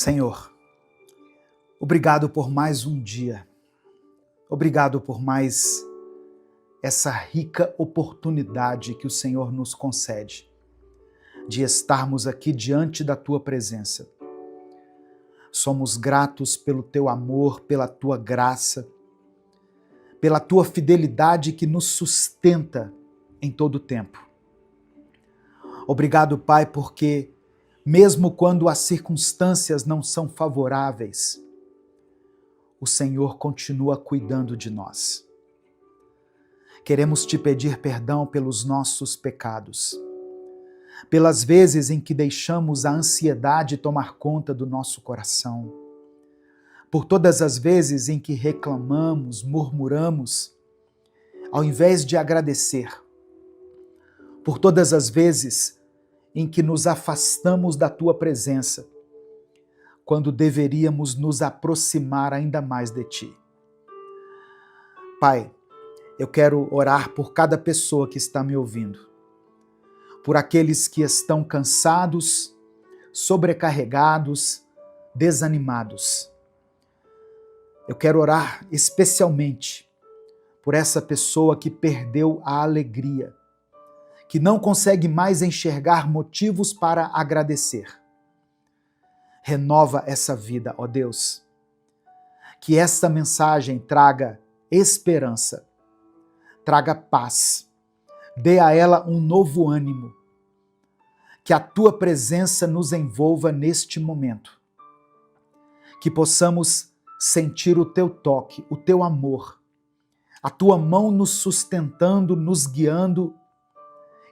Senhor, obrigado por mais um dia. Obrigado por mais essa rica oportunidade que o Senhor nos concede de estarmos aqui diante da Tua presença. Somos gratos pelo Teu amor, pela Tua graça, pela Tua fidelidade que nos sustenta em todo o tempo. Obrigado, Pai, porque mesmo quando as circunstâncias não são favoráveis, o Senhor continua cuidando de nós. Queremos te pedir perdão pelos nossos pecados, pelas vezes em que deixamos a ansiedade tomar conta do nosso coração, por todas as vezes em que reclamamos, murmuramos, ao invés de agradecer, por todas as vezes em que nos afastamos da Tua presença, quando deveríamos nos aproximar ainda mais de Ti. Pai, eu quero orar por cada pessoa que está me ouvindo, por aqueles que estão cansados, sobrecarregados, desanimados. Eu quero orar especialmente por essa pessoa que perdeu a alegria, que não consegue mais enxergar motivos para agradecer. Renova essa vida, ó Deus. Que esta mensagem traga esperança, traga paz, dê a ela um novo ânimo. Que a Tua presença nos envolva neste momento. Que possamos sentir o Teu toque, o Teu amor, a Tua mão nos sustentando, nos guiando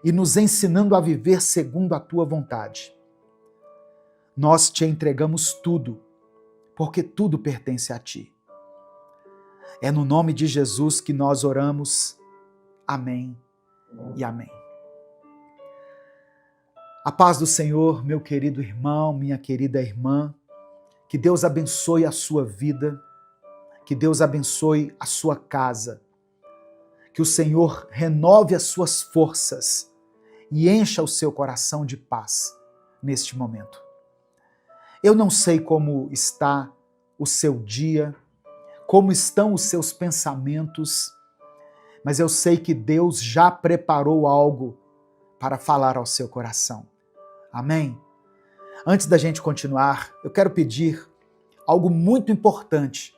e nos ensinando a viver segundo a Tua vontade. Nós te entregamos tudo, porque tudo pertence a Ti. É no nome de Jesus que nós oramos. Amém e amém. A paz do Senhor, meu querido irmão, minha querida irmã, que Deus abençoe a sua vida, que Deus abençoe a sua casa, que o Senhor renove as suas forças e encha o seu coração de paz neste momento. Eu não sei como está o seu dia, como estão os seus pensamentos, mas eu sei que Deus já preparou algo para falar ao seu coração. Amém? Antes da gente continuar, eu quero pedir algo muito importante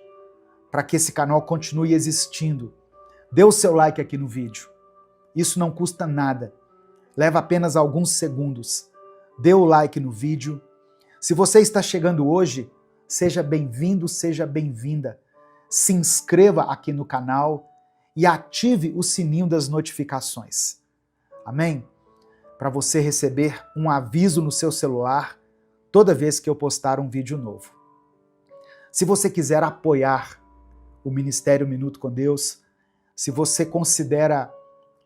para que esse canal continue existindo. Dê o seu like aqui no vídeo. Isso não custa nada. Leva apenas alguns segundos. Dê o like no vídeo. Se você está chegando hoje, seja bem-vindo, seja bem-vinda. Se inscreva aqui no canal e ative o sininho das notificações. Amém? Para você receber um aviso no seu celular toda vez que eu postar um vídeo novo. Se você quiser apoiar o Ministério Minuto com Deus, se você considera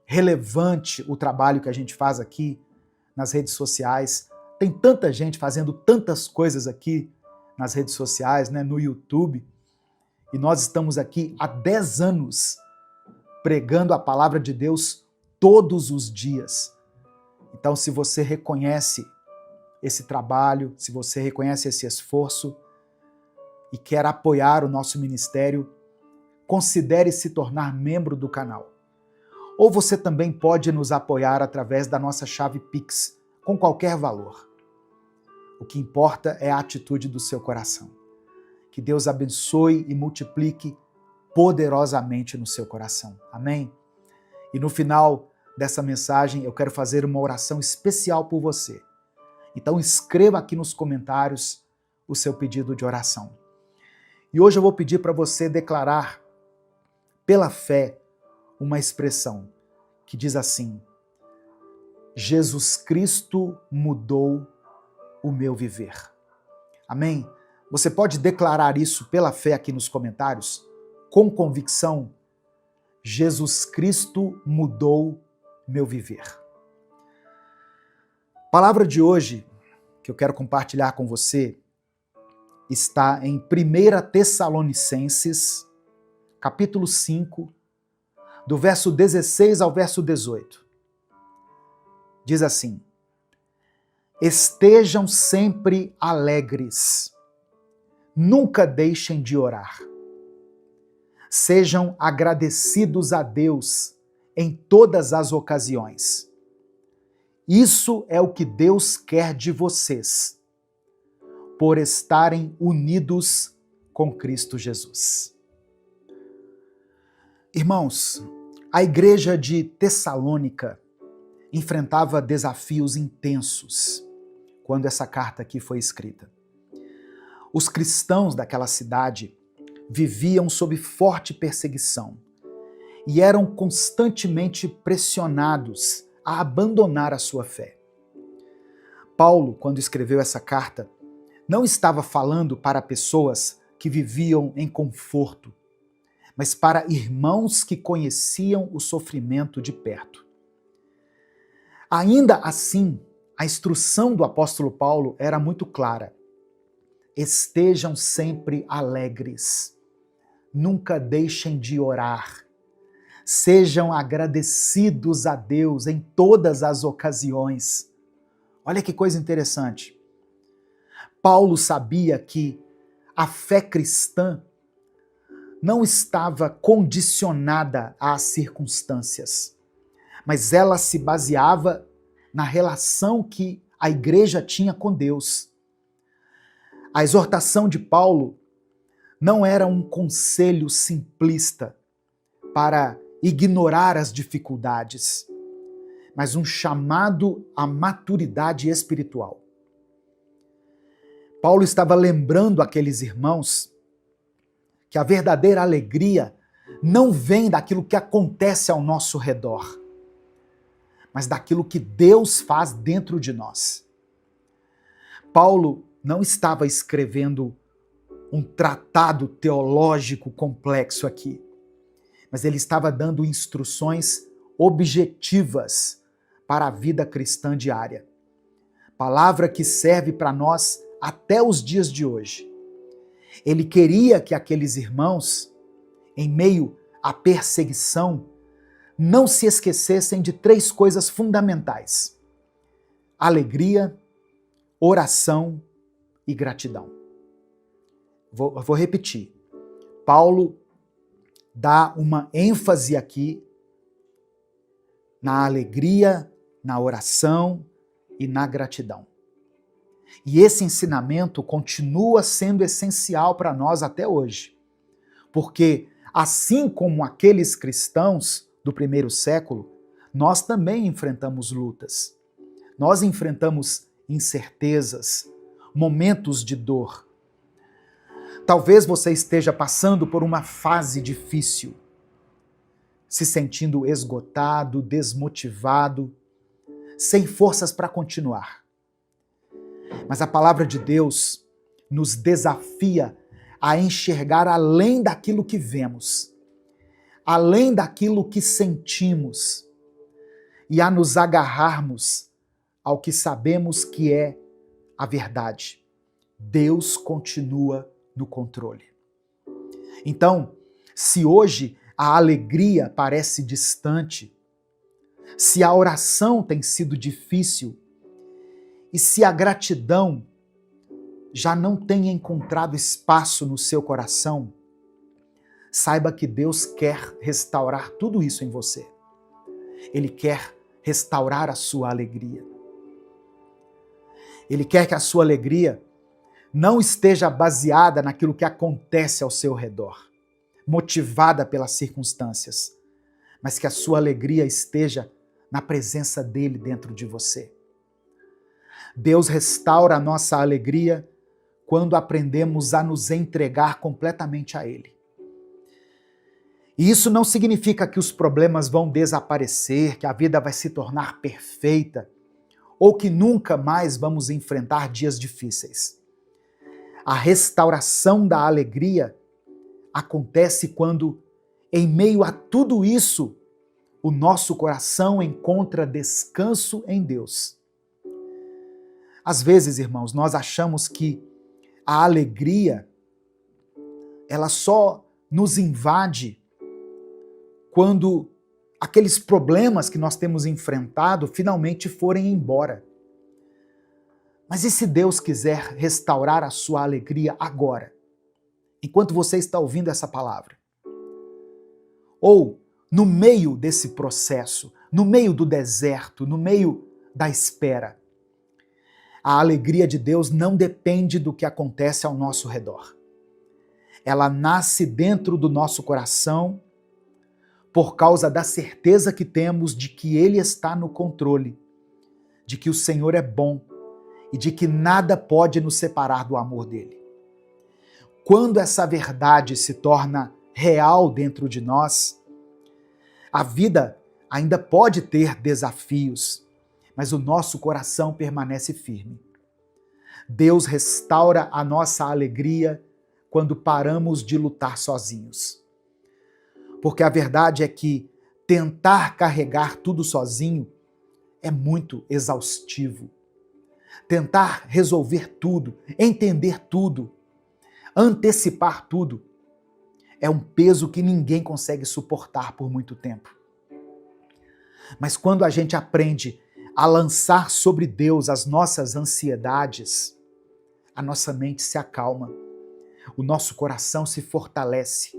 relevante o trabalho que a gente faz aqui nas redes sociais, tem tanta gente fazendo tantas coisas aqui nas redes sociais, no YouTube, e nós estamos aqui há 10 anos pregando a palavra de Deus todos os dias. Então, se você reconhece esse trabalho, se você reconhece esse esforço e quer apoiar o nosso ministério, considere se tornar membro do canal. Ou você também pode nos apoiar através da nossa chave Pix, com qualquer valor. O que importa é a atitude do seu coração. Que Deus abençoe e multiplique poderosamente no seu coração. Amém? E no final dessa mensagem eu quero fazer uma oração especial por você. Então escreva aqui nos comentários o seu pedido de oração. E hoje eu vou pedir para você declarar pela fé uma expressão que diz assim: Jesus Cristo mudou o meu viver. Amém? Você pode declarar isso pela fé aqui nos comentários, com convicção. Jesus Cristo mudou meu viver. A palavra de hoje que eu quero compartilhar com você está em 1 Tessalonicenses, capítulo 5, do verso 16 ao verso 18. Diz assim: estejam sempre alegres. nunca deixem de orar. Sejam agradecidos a Deus em todas as ocasiões. Isso é o que Deus quer de vocês, por estarem unidos com Cristo Jesus. Irmãos, a igreja de Tessalônica enfrentava desafios intensos quando essa carta aqui foi escrita. Os cristãos daquela cidade viviam sob forte perseguição e eram constantemente pressionados a abandonar a sua fé. Paulo, quando escreveu essa carta, não estava falando para pessoas que viviam em conforto, mas para irmãos que conheciam o sofrimento de perto. Ainda assim, a instrução do apóstolo Paulo era muito clara. Estejam sempre alegres. Nunca deixem de orar. Sejam agradecidos a Deus em todas as ocasiões. Olha que coisa interessante. Paulo sabia que a fé cristã não estava condicionada às circunstâncias, mas ela se baseava na relação que a igreja tinha com Deus. A exortação de Paulo não era um conselho simplista para ignorar as dificuldades, mas um chamado à maturidade espiritual. Paulo estava lembrando aqueles irmãos que a verdadeira alegria não vem daquilo que acontece ao nosso redor, mas daquilo que Deus faz dentro de nós. Paulo não estava escrevendo um tratado teológico complexo aqui, mas ele estava dando instruções objetivas para a vida cristã diária. Palavra que serve para nós até os dias de hoje. Ele queria que aqueles irmãos, em meio à perseguição, não se esquecessem de 3 coisas fundamentais: alegria, oração e gratidão. Vou repetir. Paulo dá uma ênfase aqui na alegria, na oração e na gratidão. E esse ensinamento continua sendo essencial para nós até hoje. Porque, assim como aqueles cristãos do primeiro século, nós também enfrentamos lutas. Nós enfrentamos incertezas, momentos de dor. Talvez você esteja passando por uma fase difícil, se sentindo esgotado, desmotivado, sem forças para continuar. Mas a palavra de Deus nos desafia a enxergar além daquilo que vemos, além daquilo que sentimos, e a nos agarrarmos ao que sabemos que é a verdade. Deus continua no controle. Então, se hoje a alegria parece distante, se a oração tem sido difícil e se a gratidão já não tem encontrado espaço no seu coração, saiba que Deus quer restaurar tudo isso em você. Ele quer restaurar a sua alegria. Ele quer que a sua alegria não esteja baseada naquilo que acontece ao seu redor, motivada pelas circunstâncias, mas que a sua alegria esteja na presença dele dentro de você. Deus restaura a nossa alegria quando aprendemos a nos entregar completamente a ele. E isso não significa que os problemas vão desaparecer, que a vida vai se tornar perfeita, ou que nunca mais vamos enfrentar dias difíceis. A restauração da alegria acontece quando, em meio a tudo isso, o nosso coração encontra descanso em Deus. Às vezes, irmãos, nós achamos que a alegria, ela só nos invade quando aqueles problemas que nós temos enfrentado finalmente forem embora. Mas e se Deus quiser restaurar a sua alegria agora? enquanto você está ouvindo essa palavra, ou no meio desse processo, no meio do deserto, no meio da espera, a alegria de Deus não depende do que acontece ao nosso redor. Ela nasce dentro do nosso coração por causa da certeza que temos de que Ele está no controle, de que o Senhor é bom e de que nada pode nos separar do amor dele. Quando essa verdade se torna real dentro de nós, a vida ainda pode ter desafios, mas o nosso coração permanece firme. Deus restaura a nossa alegria quando paramos de lutar sozinhos. Porque a verdade é que tentar carregar tudo sozinho é muito exaustivo. Tentar resolver tudo, entender tudo, antecipar tudo, é um peso que ninguém consegue suportar por muito tempo. Mas quando a gente aprende a lançar sobre Deus as nossas ansiedades, a nossa mente se acalma, o nosso coração se fortalece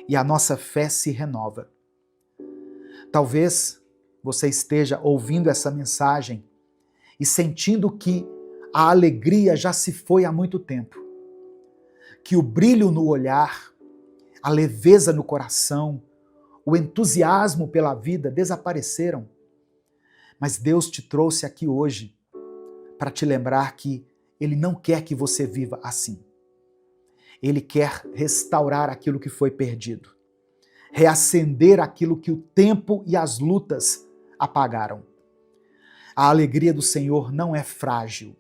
e a nossa fé se renova. Talvez você esteja ouvindo essa mensagem e sentindo que a alegria já se foi há muito tempo, que o brilho no olhar, a leveza no coração, o entusiasmo pela vida desapareceram. Mas Deus te trouxe aqui hoje para te lembrar que Ele não quer que você viva assim. Ele quer restaurar aquilo que foi perdido, reacender aquilo que o tempo e as lutas apagaram. A alegria do Senhor não é frágil,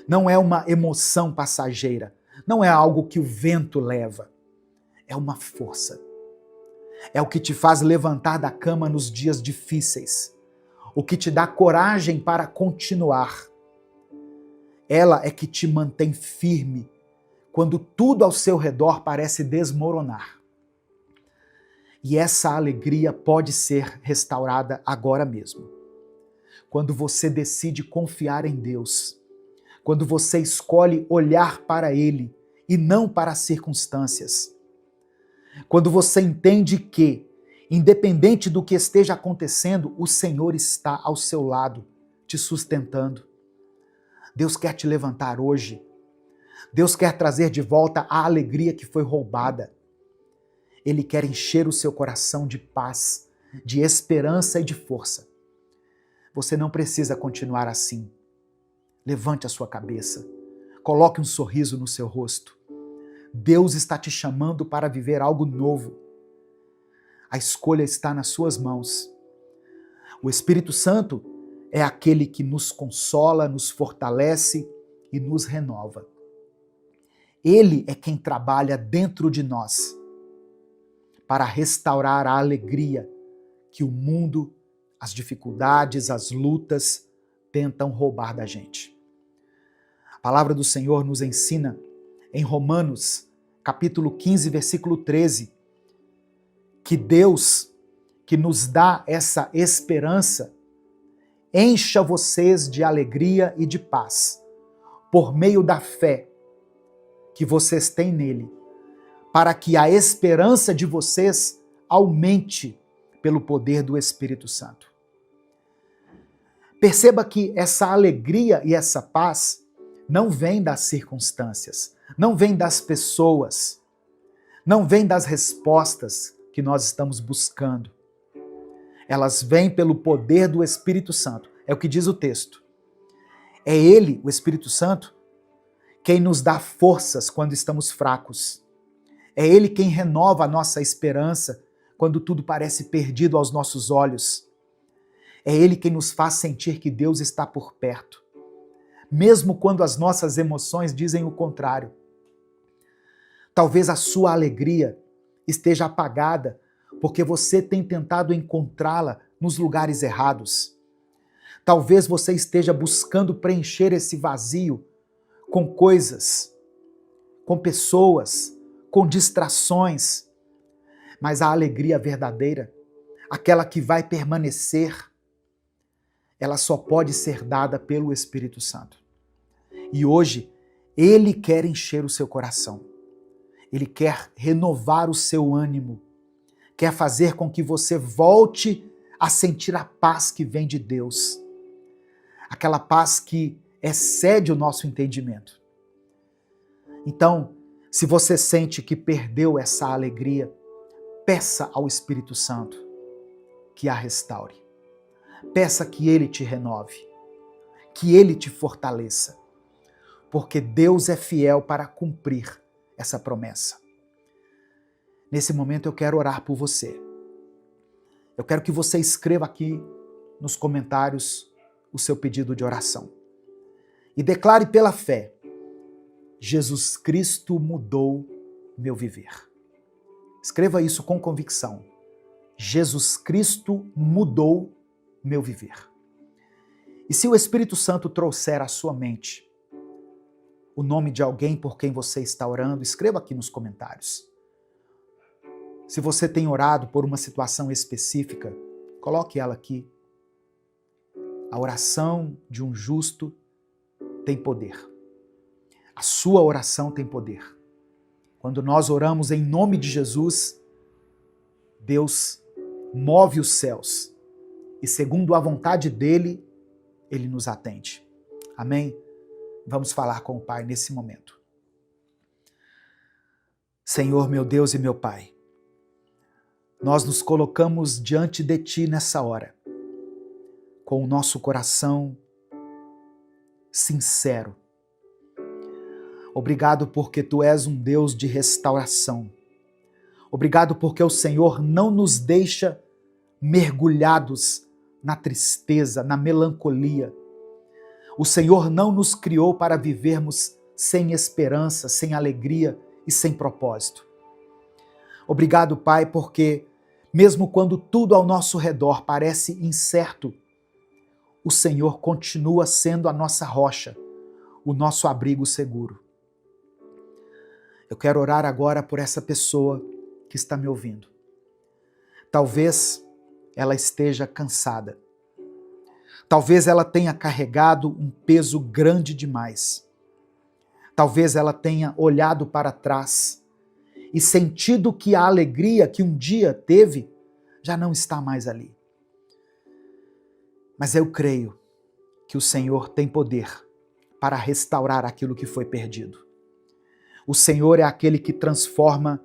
não é uma emoção passageira, não é algo que o vento leva, é uma força. É o que te faz levantar da cama nos dias difíceis, o que te dá coragem para continuar. Ela é que te mantém firme quando tudo ao seu redor parece desmoronar. E essa alegria pode ser restaurada agora mesmo. Quando você decide confiar em Deus, quando você escolhe olhar para Ele e não para as circunstâncias, quando você entende que, independente do que esteja acontecendo, o Senhor está ao seu lado, te sustentando. Deus quer te levantar hoje. Deus quer trazer de volta a alegria que foi roubada. Ele quer encher o seu coração de paz, de esperança e de força. Você não precisa continuar assim. Levante a sua cabeça. Coloque um sorriso no seu rosto. Deus está te chamando para viver algo novo. A escolha está nas suas mãos. O Espírito Santo é aquele que nos consola, nos fortalece e nos renova. Ele é quem trabalha dentro de nós para restaurar a alegria que o mundo, as dificuldades, as lutas tentam roubar da gente. A palavra do Senhor nos ensina em Romanos, capítulo 15, versículo 13, que Deus, que nos dá essa esperança, encha vocês de alegria e de paz, por meio da fé que vocês têm nele, para que a esperança de vocês aumente pelo poder do Espírito Santo. Perceba que essa alegria e essa paz não vem das circunstâncias, não vem das pessoas, não vem das respostas que nós estamos buscando. Elas vêm pelo poder do Espírito Santo. É o que diz o texto. É Ele, o Espírito Santo, quem nos dá forças quando estamos fracos. É Ele quem renova a nossa esperança quando tudo parece perdido aos nossos olhos. É Ele quem nos faz sentir que Deus está por perto, mesmo quando as nossas emoções dizem o contrário. Talvez a sua alegria esteja apagada porque você tem tentado encontrá-la nos lugares errados. Talvez você esteja buscando preencher esse vazio com coisas, com pessoas, com distrações. Mas a alegria verdadeira, aquela que vai permanecer, ela só pode ser dada pelo Espírito Santo. E hoje, Ele quer encher o seu coração. Ele quer renovar o seu ânimo, quer fazer com que você volte a sentir a paz que vem de Deus, aquela paz que excede o nosso entendimento. Então, se você sente que perdeu essa alegria, peça ao Espírito Santo que a restaure. Peça que Ele te renove, que Ele te fortaleça, porque Deus é fiel para cumprir essa promessa. Nesse momento eu quero orar por você. Eu quero que você escreva aqui nos comentários o seu pedido de oração. E declare pela fé: Jesus Cristo mudou meu viver. Escreva isso com convicção. Jesus Cristo mudou meu viver. E se o Espírito Santo trouxer à sua mente o nome de alguém por quem você está orando, escreva aqui nos comentários. Se você tem orado por uma situação específica, coloque ela aqui. A oração de um justo tem poder. A sua oração tem poder. Quando nós oramos em nome de Jesus, Deus move os céus e, segundo a vontade dele, ele nos atende. Amém? Vamos falar com o Pai nesse momento. Senhor, meu Deus e meu Pai, nós nos colocamos diante de Ti nessa hora, com o nosso coração sincero. Obrigado porque Tu és um Deus de restauração. Obrigado porque o Senhor não nos deixa mergulhados na tristeza, na melancolia. O Senhor não nos criou para vivermos sem esperança, sem alegria e sem propósito. Obrigado, Pai, porque mesmo quando tudo ao nosso redor parece incerto, o Senhor continua sendo a nossa rocha, o nosso abrigo seguro. Eu quero orar agora por essa pessoa que está me ouvindo. Talvez ela esteja cansada. Talvez ela tenha carregado um peso grande demais. Talvez ela tenha olhado para trás e sentido que a alegria que um dia teve já não está mais ali. Mas eu creio que o Senhor tem poder para restaurar aquilo que foi perdido. O Senhor é aquele que transforma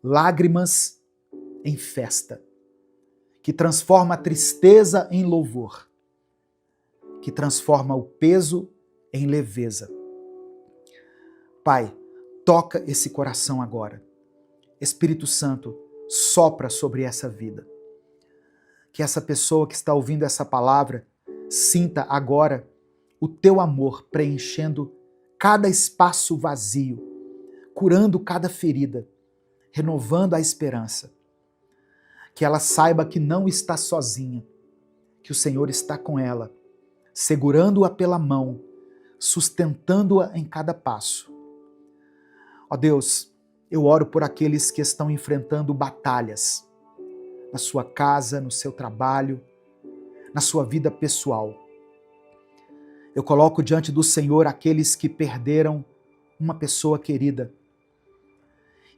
lágrimas em festa, que transforma a tristeza em louvor, que transforma o peso em leveza. Pai, toca esse coração agora. Espírito Santo, sopra sobre essa vida. Que essa pessoa que está ouvindo essa palavra sinta agora o Teu amor preenchendo cada espaço vazio, curando cada ferida, renovando a esperança. Que ela saiba que não está sozinha, que o Senhor está com ela, segurando-a pela mão, sustentando-a em cada passo. Ó Deus, eu oro por aqueles que estão enfrentando batalhas na sua casa, no seu trabalho, na sua vida pessoal. Eu coloco diante do Senhor aqueles que perderam uma pessoa querida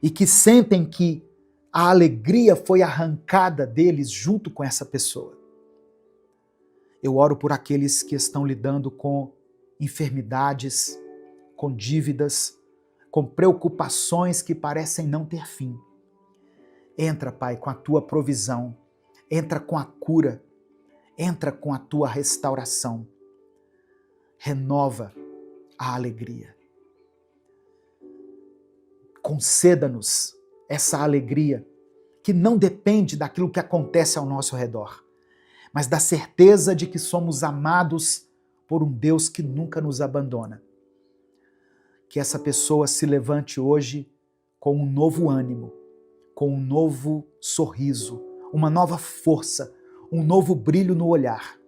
e que sentem que a alegria foi arrancada deles junto com essa pessoa. Eu oro por aqueles que estão lidando com enfermidades, com dívidas, com preocupações que parecem não ter fim. Entra, Pai, com a Tua provisão, entra com a cura, entra com a Tua restauração. Renova a alegria. Conceda-nos essa alegria que não depende daquilo que acontece ao nosso redor, mas da certeza de que somos amados por um Deus que nunca nos abandona. Que essa pessoa se levante hoje com um novo ânimo, com um novo sorriso, uma nova força, um novo brilho no olhar.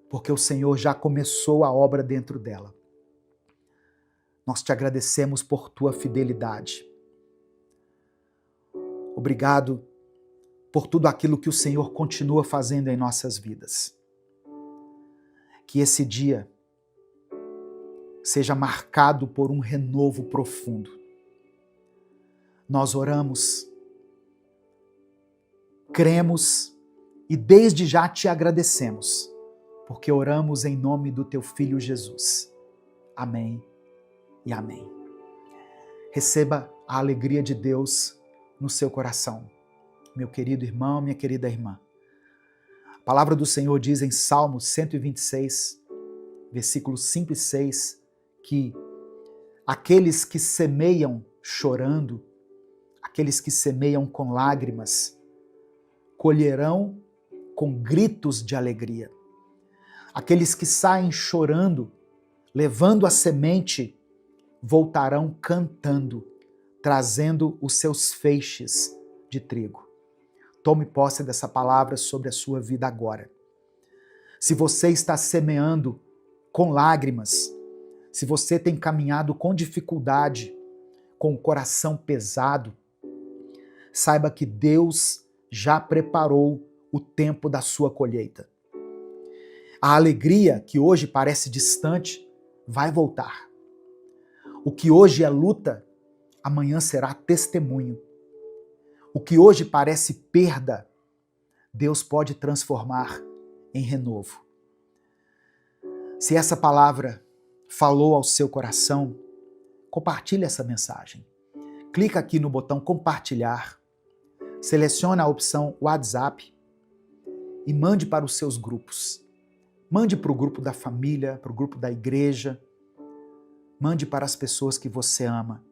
Porque o Senhor já começou a obra dentro dela. Nós te agradecemos por Tua fidelidade. Obrigado por tudo aquilo que o Senhor continua fazendo em nossas vidas. Que esse dia seja marcado por um renovo profundo. Nós oramos, cremos e desde já te agradecemos, porque oramos em nome do teu Filho Jesus. Amém e amém. Receba a alegria de Deus no seu coração, meu querido irmão, minha querida irmã. A palavra do Senhor diz em Salmos 126, versículos 5 e 6, que aqueles que semeiam chorando, aqueles que semeiam com lágrimas, colherão com gritos de alegria. Aqueles que saem chorando, levando a semente, voltarão cantando, trazendo os seus feixes de trigo. Tome posse dessa palavra sobre a sua vida agora. Se você está semeando com lágrimas, se você tem caminhado com dificuldade, com o coração pesado, saiba que Deus já preparou o tempo da sua colheita. A alegria que hoje parece distante vai voltar. O que hoje é luta, amanhã será testemunho. O que hoje parece perda, Deus pode transformar em renovo. Se essa palavra falou ao seu coração, compartilhe essa mensagem. Clica aqui no botão compartilhar, selecione a opção WhatsApp e mande para os seus grupos. Mande para o grupo da família, para o grupo da igreja. Mande para as pessoas que você ama.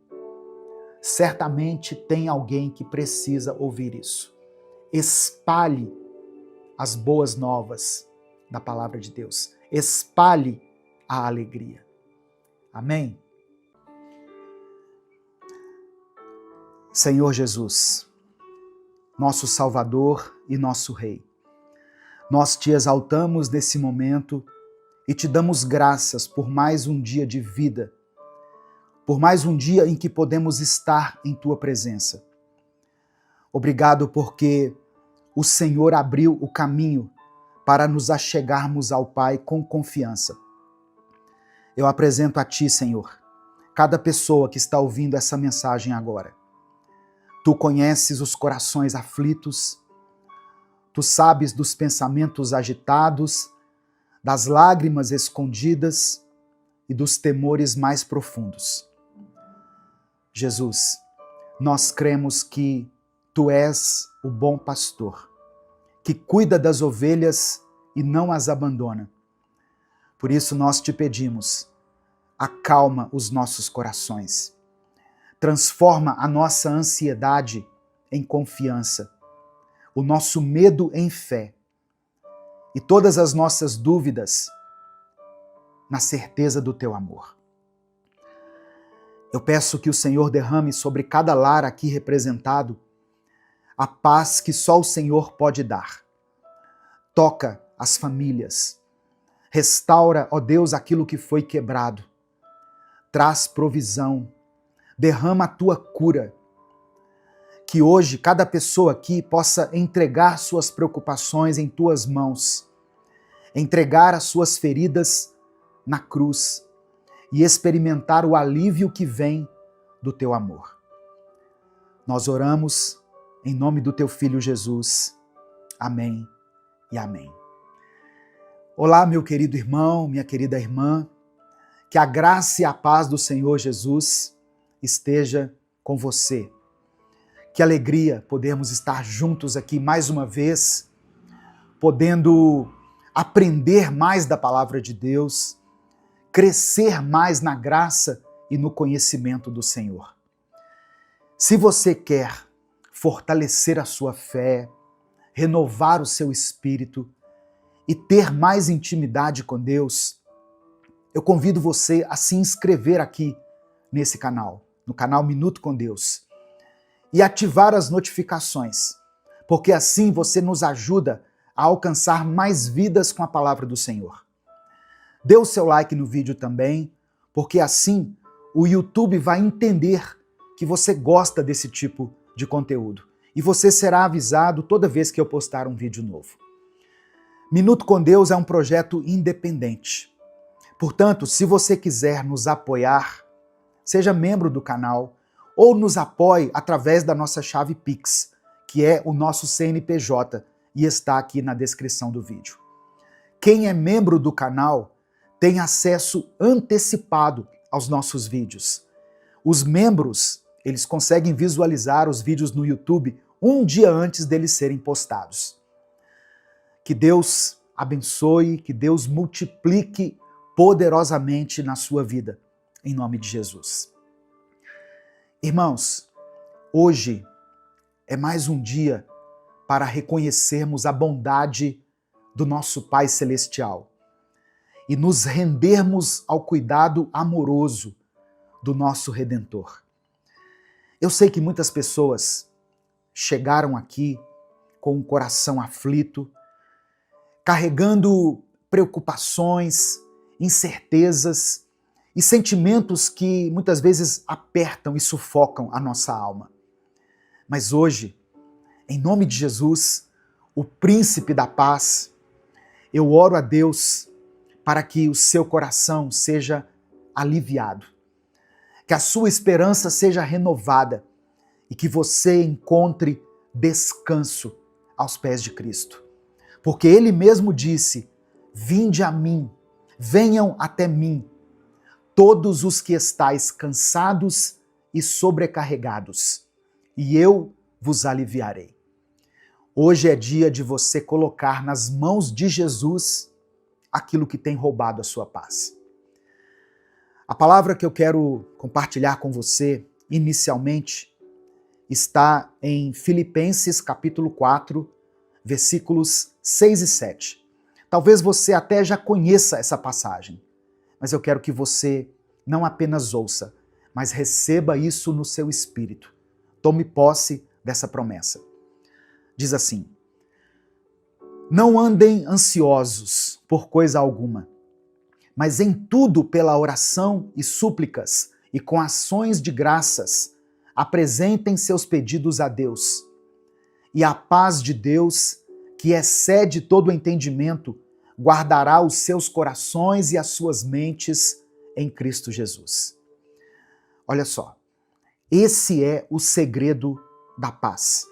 Certamente tem alguém que precisa ouvir isso. Espalhe as boas novas da palavra de Deus. Espalhe a alegria. Amém? Senhor Jesus, nosso Salvador e nosso Rei, nós te exaltamos nesse momento e te damos graças por mais um dia de vida, por mais um dia em que podemos estar em tua presença. Obrigado porque o Senhor abriu o caminho para nos achegarmos ao Pai com confiança. Eu apresento a ti, Senhor, cada pessoa que está ouvindo essa mensagem agora. Tu conheces os corações aflitos, tu sabes dos pensamentos agitados, das lágrimas escondidas e dos temores mais profundos. Jesus, nós cremos que tu és o bom pastor, que cuida das ovelhas e não as abandona. Por isso nós te pedimos, acalma os nossos corações, transforma a nossa ansiedade em confiança, o nosso medo em fé e todas as nossas dúvidas na certeza do teu amor. Eu peço que o Senhor derrame sobre cada lar aqui representado a paz que só o Senhor pode dar. Toca as famílias, restaura, ó Deus, aquilo que foi quebrado, traz provisão, derrama a tua cura, que hoje cada pessoa aqui possa entregar suas preocupações em tuas mãos, entregar as suas feridas na cruz e experimentar o alívio que vem do teu amor. Nós oramos em nome do teu Filho Jesus. Amém e amém. Olá, meu querido irmão, minha querida irmã, que a graça e a paz do Senhor Jesus esteja com você. Que alegria podermos estar juntos aqui mais uma vez, podendo aprender mais da palavra de Deus, crescer mais na graça e no conhecimento do Senhor. Se você quer fortalecer a sua fé, renovar o seu espírito e ter mais intimidade com Deus, eu convido você a se inscrever aqui nesse canal, no canal Minuto com Deus, e ativar as notificações, porque assim você nos ajuda a alcançar mais vidas com a palavra do Senhor. Dê o seu like no vídeo também, porque assim o YouTube vai entender que você gosta desse tipo de conteúdo e você será avisado toda vez que eu postar um vídeo novo. Minuto com Deus é um projeto independente. Portanto, se você quiser nos apoiar, seja membro do canal ou nos apoie através da nossa chave Pix, que é o nosso CNPJ, e está aqui na descrição do vídeo. Quem é membro do canal tem acesso antecipado aos nossos vídeos. Os membros, eles conseguem visualizar os vídeos no YouTube um dia antes deles serem postados. Que Deus abençoe, que Deus multiplique poderosamente na sua vida, em nome de Jesus. Irmãos, hoje é mais um dia para reconhecermos a bondade do nosso Pai Celestial e nos rendermos ao cuidado amoroso do nosso Redentor. Eu sei que muitas pessoas chegaram aqui com o coração aflito, carregando preocupações, incertezas e sentimentos que muitas vezes apertam e sufocam a nossa alma. Mas hoje, em nome de Jesus, o Príncipe da Paz, eu oro a Deus para que o seu coração seja aliviado, que a sua esperança seja renovada e que você encontre descanso aos pés de Cristo. Porque Ele mesmo disse: vinde a mim, venham até mim, todos os que estáis cansados e sobrecarregados, e eu vos aliviarei. Hoje é dia de você colocar nas mãos de Jesus aquilo que tem roubado a sua paz. A palavra que eu quero compartilhar com você, inicialmente, está em Filipenses capítulo 4, versículos 6 e 7. Talvez você até já conheça essa passagem, mas eu quero que você não apenas ouça, mas receba isso no seu espírito. Tome posse dessa promessa. Diz assim: não andem ansiosos por coisa alguma, mas em tudo pela oração e súplicas e com ações de graças apresentem seus pedidos a Deus. E a paz de Deus, que excede todo o entendimento, guardará os seus corações e as suas mentes em Cristo Jesus. Olha só, esse é o segredo da paz.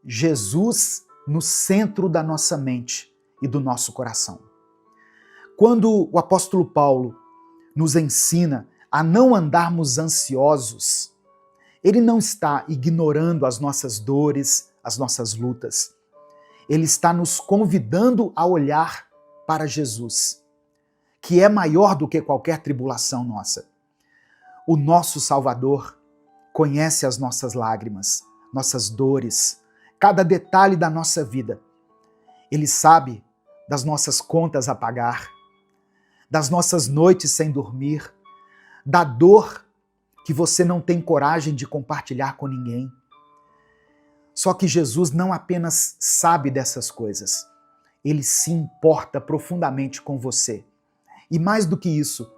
Jesus no centro da nossa mente e do nosso coração. Quando o apóstolo Paulo nos ensina a não andarmos ansiosos, ele não está ignorando as nossas dores, as nossas lutas. Ele está nos convidando a olhar para Jesus, que é maior do que qualquer tribulação nossa. O nosso Salvador conhece as nossas lágrimas, nossas dores, cada detalhe da nossa vida. Ele sabe das nossas contas a pagar, das nossas noites sem dormir, da dor que você não tem coragem de compartilhar com ninguém. Só que Jesus não apenas sabe dessas coisas, ele se importa profundamente com você. E mais do que isso,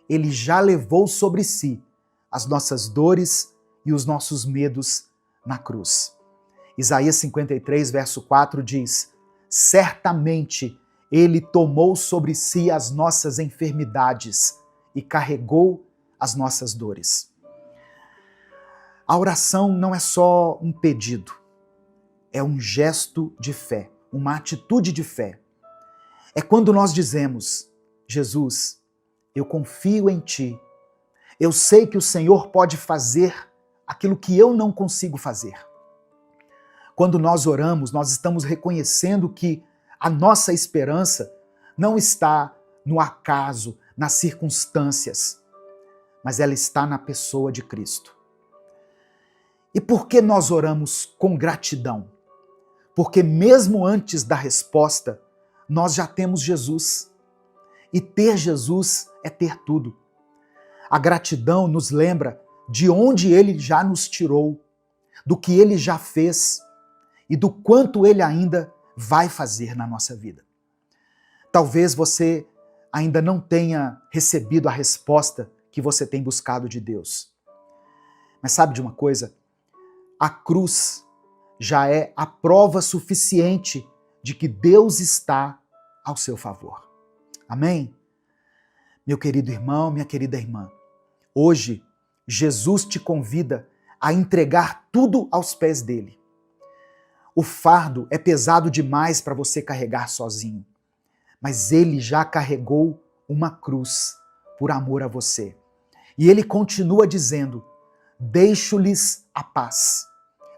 ele já levou sobre si as nossas dores e os nossos medos na cruz. Isaías 53, verso 4 diz: certamente ele tomou sobre si as nossas enfermidades e carregou as nossas dores. A oração não é só um pedido, é um gesto de fé, uma atitude de fé. É quando nós dizemos: Jesus, eu confio em Ti, eu sei que o Senhor pode fazer aquilo que eu não consigo fazer. Quando nós oramos, nós estamos reconhecendo que a nossa esperança não está no acaso, nas circunstâncias, mas ela está na pessoa de Cristo. E por que nós oramos com gratidão? Porque mesmo antes da resposta, nós já temos Jesus. E ter Jesus é ter tudo. A gratidão nos lembra de onde Ele já nos tirou, do que Ele já fez e do quanto Ele ainda vai fazer na nossa vida. Talvez você ainda não tenha recebido a resposta que você tem buscado de Deus. Mas sabe de uma coisa? A cruz já é a prova suficiente de que Deus está ao seu favor. Amém? Meu querido irmão, minha querida irmã, hoje Jesus te convida a entregar tudo aos pés dele. O fardo é pesado demais para você carregar sozinho, mas ele já carregou uma cruz por amor a você. E ele continua dizendo: deixo-lhes a paz.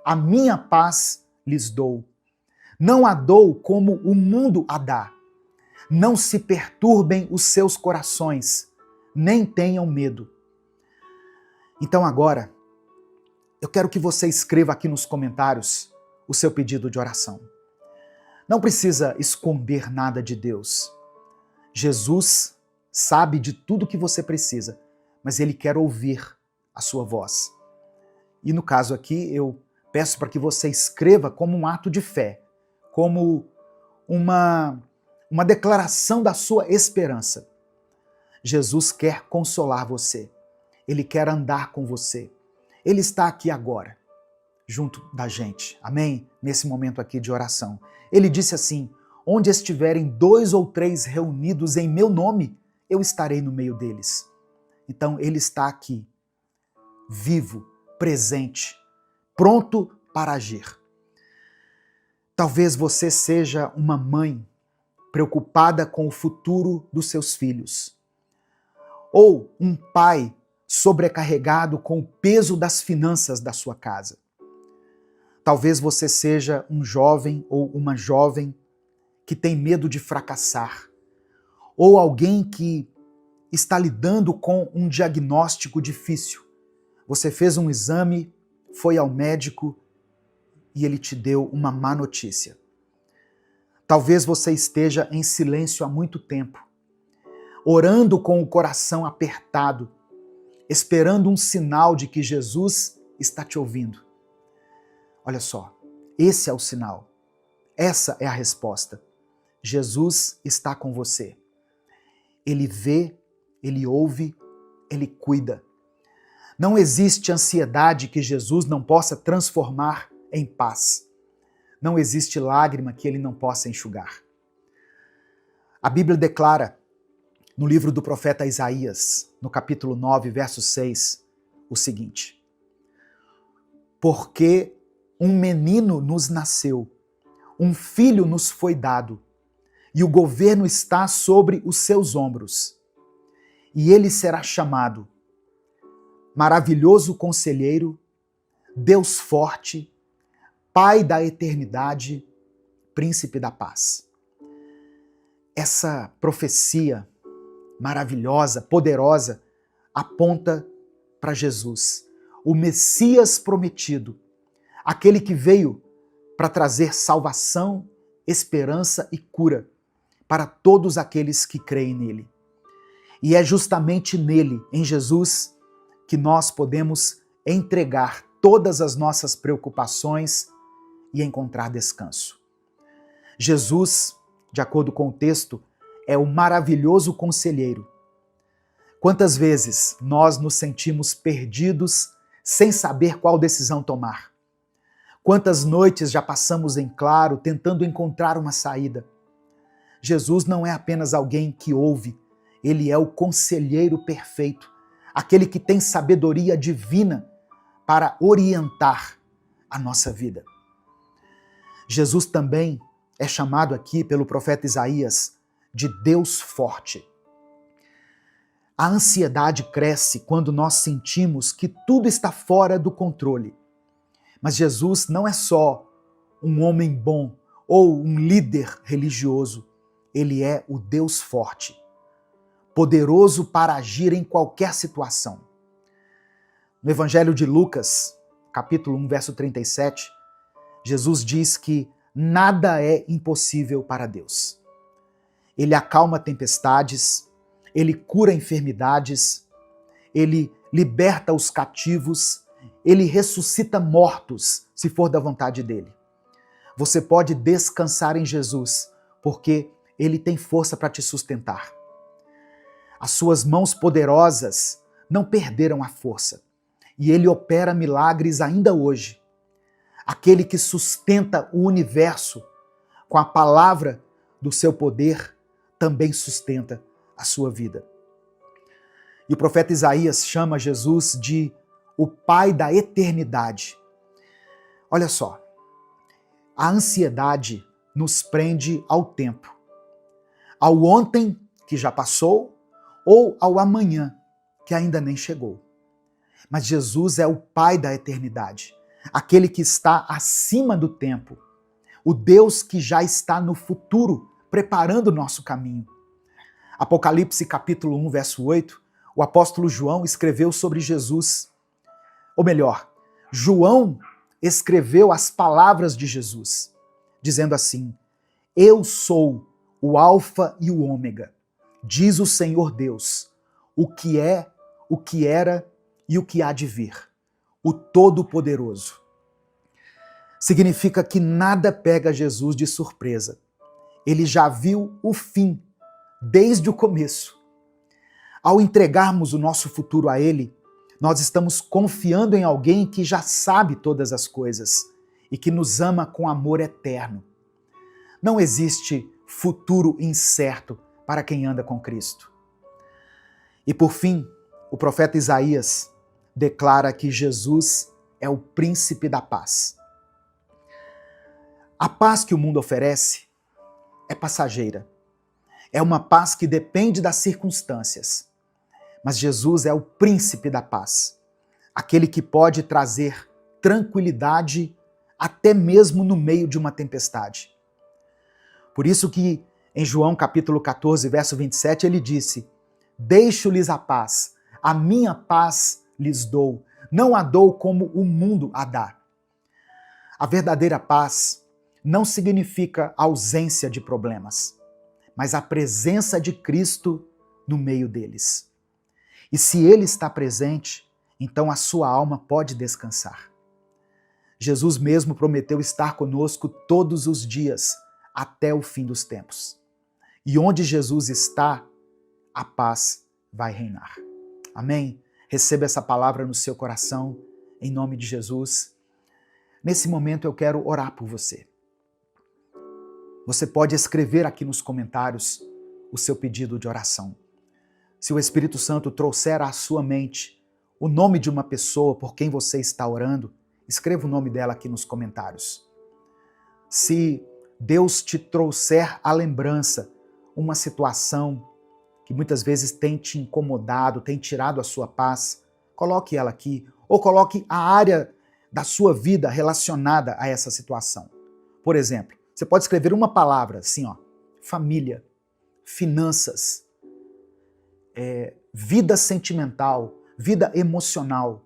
A minha paz lhes dou. Não a dou como o mundo a dá. Não se perturbem os seus corações, nem tenham medo. Então agora, eu quero que você escreva aqui nos comentários o seu pedido de oração. Não precisa esconder nada de Deus. Jesus sabe de tudo que você precisa, mas ele quer ouvir a sua voz. E no caso aqui, eu peço para que você escreva como um ato de fé, como uma declaração da sua esperança. Jesus quer consolar você. Ele quer andar com você. Ele está aqui agora, junto da gente. Amém? Nesse momento aqui de oração. Ele disse assim: onde estiverem 2 ou 3 reunidos em meu nome, eu estarei no meio deles. Então ele está aqui, vivo, presente, pronto para agir. Talvez você seja uma mãe preocupada com o futuro dos seus filhos, ou um pai sobrecarregado com o peso das finanças da sua casa. Talvez você seja um jovem ou uma jovem que tem medo de fracassar, ou alguém que está lidando com um diagnóstico difícil. Você fez um exame, foi ao médico e ele te deu uma má notícia. Talvez você esteja em silêncio há muito tempo, orando com o coração apertado, esperando um sinal de que Jesus está te ouvindo. Olha só, esse é o sinal. Essa é a resposta. Jesus está com você. Ele vê, ele ouve, ele cuida. Não existe ansiedade que Jesus não possa transformar em paz. Não existe lágrima que ele não possa enxugar. A Bíblia declara no livro do profeta Isaías, no capítulo 9, verso 6, o seguinte: porque um menino nos nasceu, um filho nos foi dado, e o governo está sobre os seus ombros. E ele será chamado Maravilhoso Conselheiro, Deus Forte, Pai da Eternidade, Príncipe da Paz. Essa profecia maravilhosa, poderosa, aponta para Jesus, o Messias prometido, aquele que veio para trazer salvação, esperança e cura para todos aqueles que creem nele. E é justamente nele, em Jesus, que nós podemos entregar todas as nossas preocupações e encontrar descanso. Jesus, de acordo com o texto, é o maravilhoso conselheiro. Quantas vezes nós nos sentimos perdidos sem saber qual decisão tomar? Quantas noites já passamos em claro tentando encontrar uma saída? Jesus não é apenas alguém que ouve, ele é o conselheiro perfeito, aquele que tem sabedoria divina para orientar a nossa vida. Jesus também é chamado aqui pelo profeta Isaías de Deus forte. A ansiedade cresce quando nós sentimos que tudo está fora do controle. Mas Jesus não é só um homem bom ou um líder religioso. Ele é o Deus forte, poderoso para agir em qualquer situação. No Evangelho de Lucas, capítulo 1, verso 37, Jesus diz que nada é impossível para Deus. Ele acalma tempestades, ele cura enfermidades, ele liberta os cativos, ele ressuscita mortos, se for da vontade dele. Você pode descansar em Jesus, porque ele tem força para te sustentar. As suas mãos poderosas não perderam a força, e ele opera milagres ainda hoje. Aquele que sustenta o universo com a palavra do seu poder também sustenta a sua vida. E o profeta Isaías chama Jesus de o Pai da eternidade. Olha só, a ansiedade nos prende ao tempo, ao ontem que já passou ou ao amanhã que ainda nem chegou. Mas Jesus é o Pai da eternidade, aquele que está acima do tempo, o Deus que já está no futuro, preparando o nosso caminho. Apocalipse capítulo 1, verso 8, o apóstolo João escreveu sobre Jesus. Ou melhor, João escreveu as palavras de Jesus, dizendo assim: Eu sou o Alfa e o Ômega, diz o Senhor Deus, o que é, o que era e o que há de vir, o Todo-Poderoso. Significa que nada pega Jesus de surpresa. Ele já viu o fim, desde o começo. Ao entregarmos o nosso futuro a Ele, nós estamos confiando em alguém que já sabe todas as coisas e que nos ama com amor eterno. Não existe futuro incerto para quem anda com Cristo. E por fim, o profeta Isaías declara que Jesus é o príncipe da paz. A paz que o mundo oferece é passageira. É uma paz que depende das circunstâncias. Mas Jesus é o príncipe da paz, aquele que pode trazer tranquilidade até mesmo no meio de uma tempestade. Por isso que em João capítulo 14, verso 27, ele disse: Deixo-lhes a paz, a minha paz lhes dou, não a dou como o mundo a dá. A verdadeira paz não significa ausência de problemas, mas a presença de Cristo no meio deles. E se Ele está presente, então a sua alma pode descansar. Jesus mesmo prometeu estar conosco todos os dias, até o fim dos tempos. E onde Jesus está, a paz vai reinar. Amém? Receba essa palavra no seu coração, em nome de Jesus. Nesse momento eu quero orar por você. Você pode escrever aqui nos comentários o seu pedido de oração. Se o Espírito Santo trouxer à sua mente o nome de uma pessoa por quem você está orando, escreva o nome dela aqui nos comentários. Se Deus te trouxer à lembrança uma situação que muitas vezes tem te incomodado, tem tirado a sua paz, coloque ela aqui, ou coloque a área da sua vida relacionada a essa situação. Por exemplo, você pode escrever uma palavra assim, ó, família, finanças, vida sentimental, vida emocional.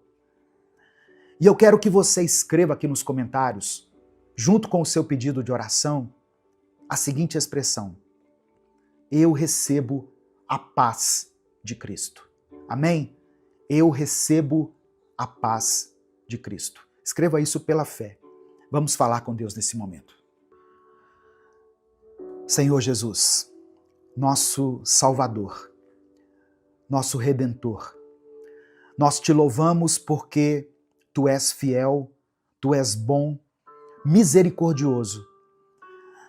E eu quero que você escreva aqui nos comentários, junto com o seu pedido de oração, a seguinte expressão: eu recebo a paz de Cristo. Amém? Eu recebo a paz de Cristo. Escreva isso pela fé. Vamos falar com Deus nesse momento. Senhor Jesus, nosso Salvador, nosso Redentor, nós te louvamos porque Tu és fiel, Tu és bom, misericordioso.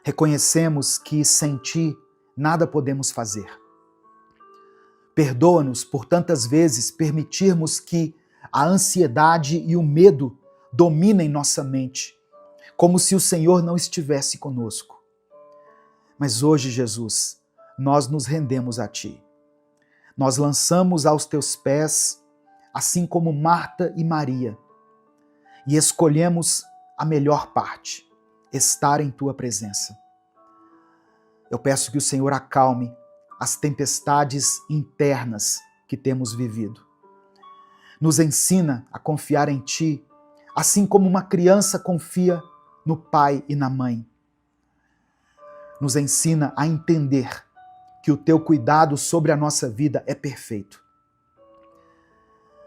Reconhecemos que sem Ti nada podemos fazer. Perdoa-nos por tantas vezes permitirmos que a ansiedade e o medo dominem nossa mente, como se o Senhor não estivesse conosco. Mas hoje, Jesus, nós nos rendemos a Ti. Nós lançamos aos Teus pés, assim como Marta e Maria, e escolhemos a melhor parte, estar em Tua presença. Eu peço que o Senhor acalme as tempestades internas que temos vivido. Nos ensina a confiar em Ti, assim como uma criança confia no pai e na mãe. Nos ensina a entender que o Teu cuidado sobre a nossa vida é perfeito.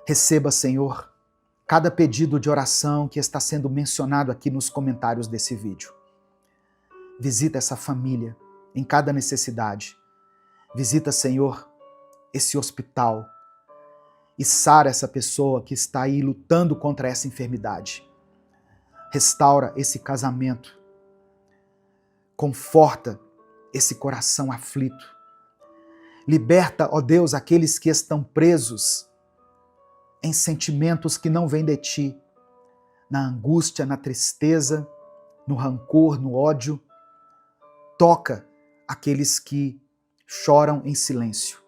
Receba, Senhor, cada pedido de oração que está sendo mencionado aqui nos comentários desse vídeo. Visita essa família em cada necessidade. Visita, Senhor, esse hospital e sara essa pessoa que está aí lutando contra essa enfermidade. Restaura esse casamento. Conforta esse coração aflito. Liberta, ó Deus, aqueles que estão presos em sentimentos que não vêm de ti, na angústia, na tristeza, no rancor, no ódio. Toca aqueles que choram em silêncio.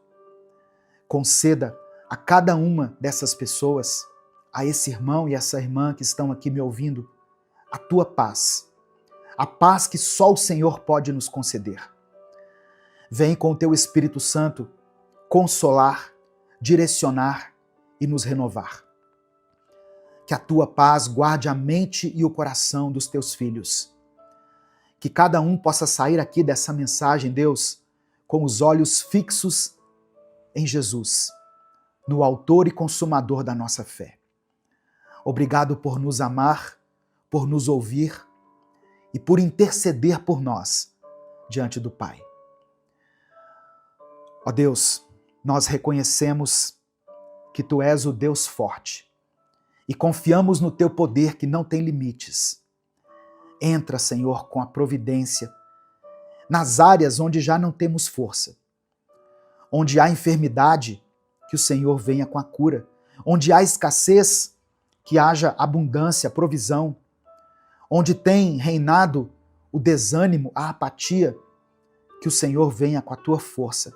Conceda a cada uma dessas pessoas, a esse irmão e essa irmã que estão aqui me ouvindo, a tua paz. A paz que só o Senhor pode nos conceder. Vem com o teu Espírito Santo consolar, direcionar e nos renovar. Que a tua paz guarde a mente e o coração dos teus filhos. Que cada um possa sair aqui dessa mensagem, Deus, com os olhos fixos em Jesus, no autor e consumador da nossa fé. Obrigado por nos amar, por nos ouvir e por interceder por nós diante do Pai. Ó Deus, nós reconhecemos que Tu és o Deus forte e confiamos no Teu poder que não tem limites. Entra, Senhor, com a providência nas áreas onde já não temos força. Onde há enfermidade, que o Senhor venha com a cura. Onde há escassez, que haja abundância, provisão. Onde tem reinado o desânimo, a apatia, que o Senhor venha com a Tua força.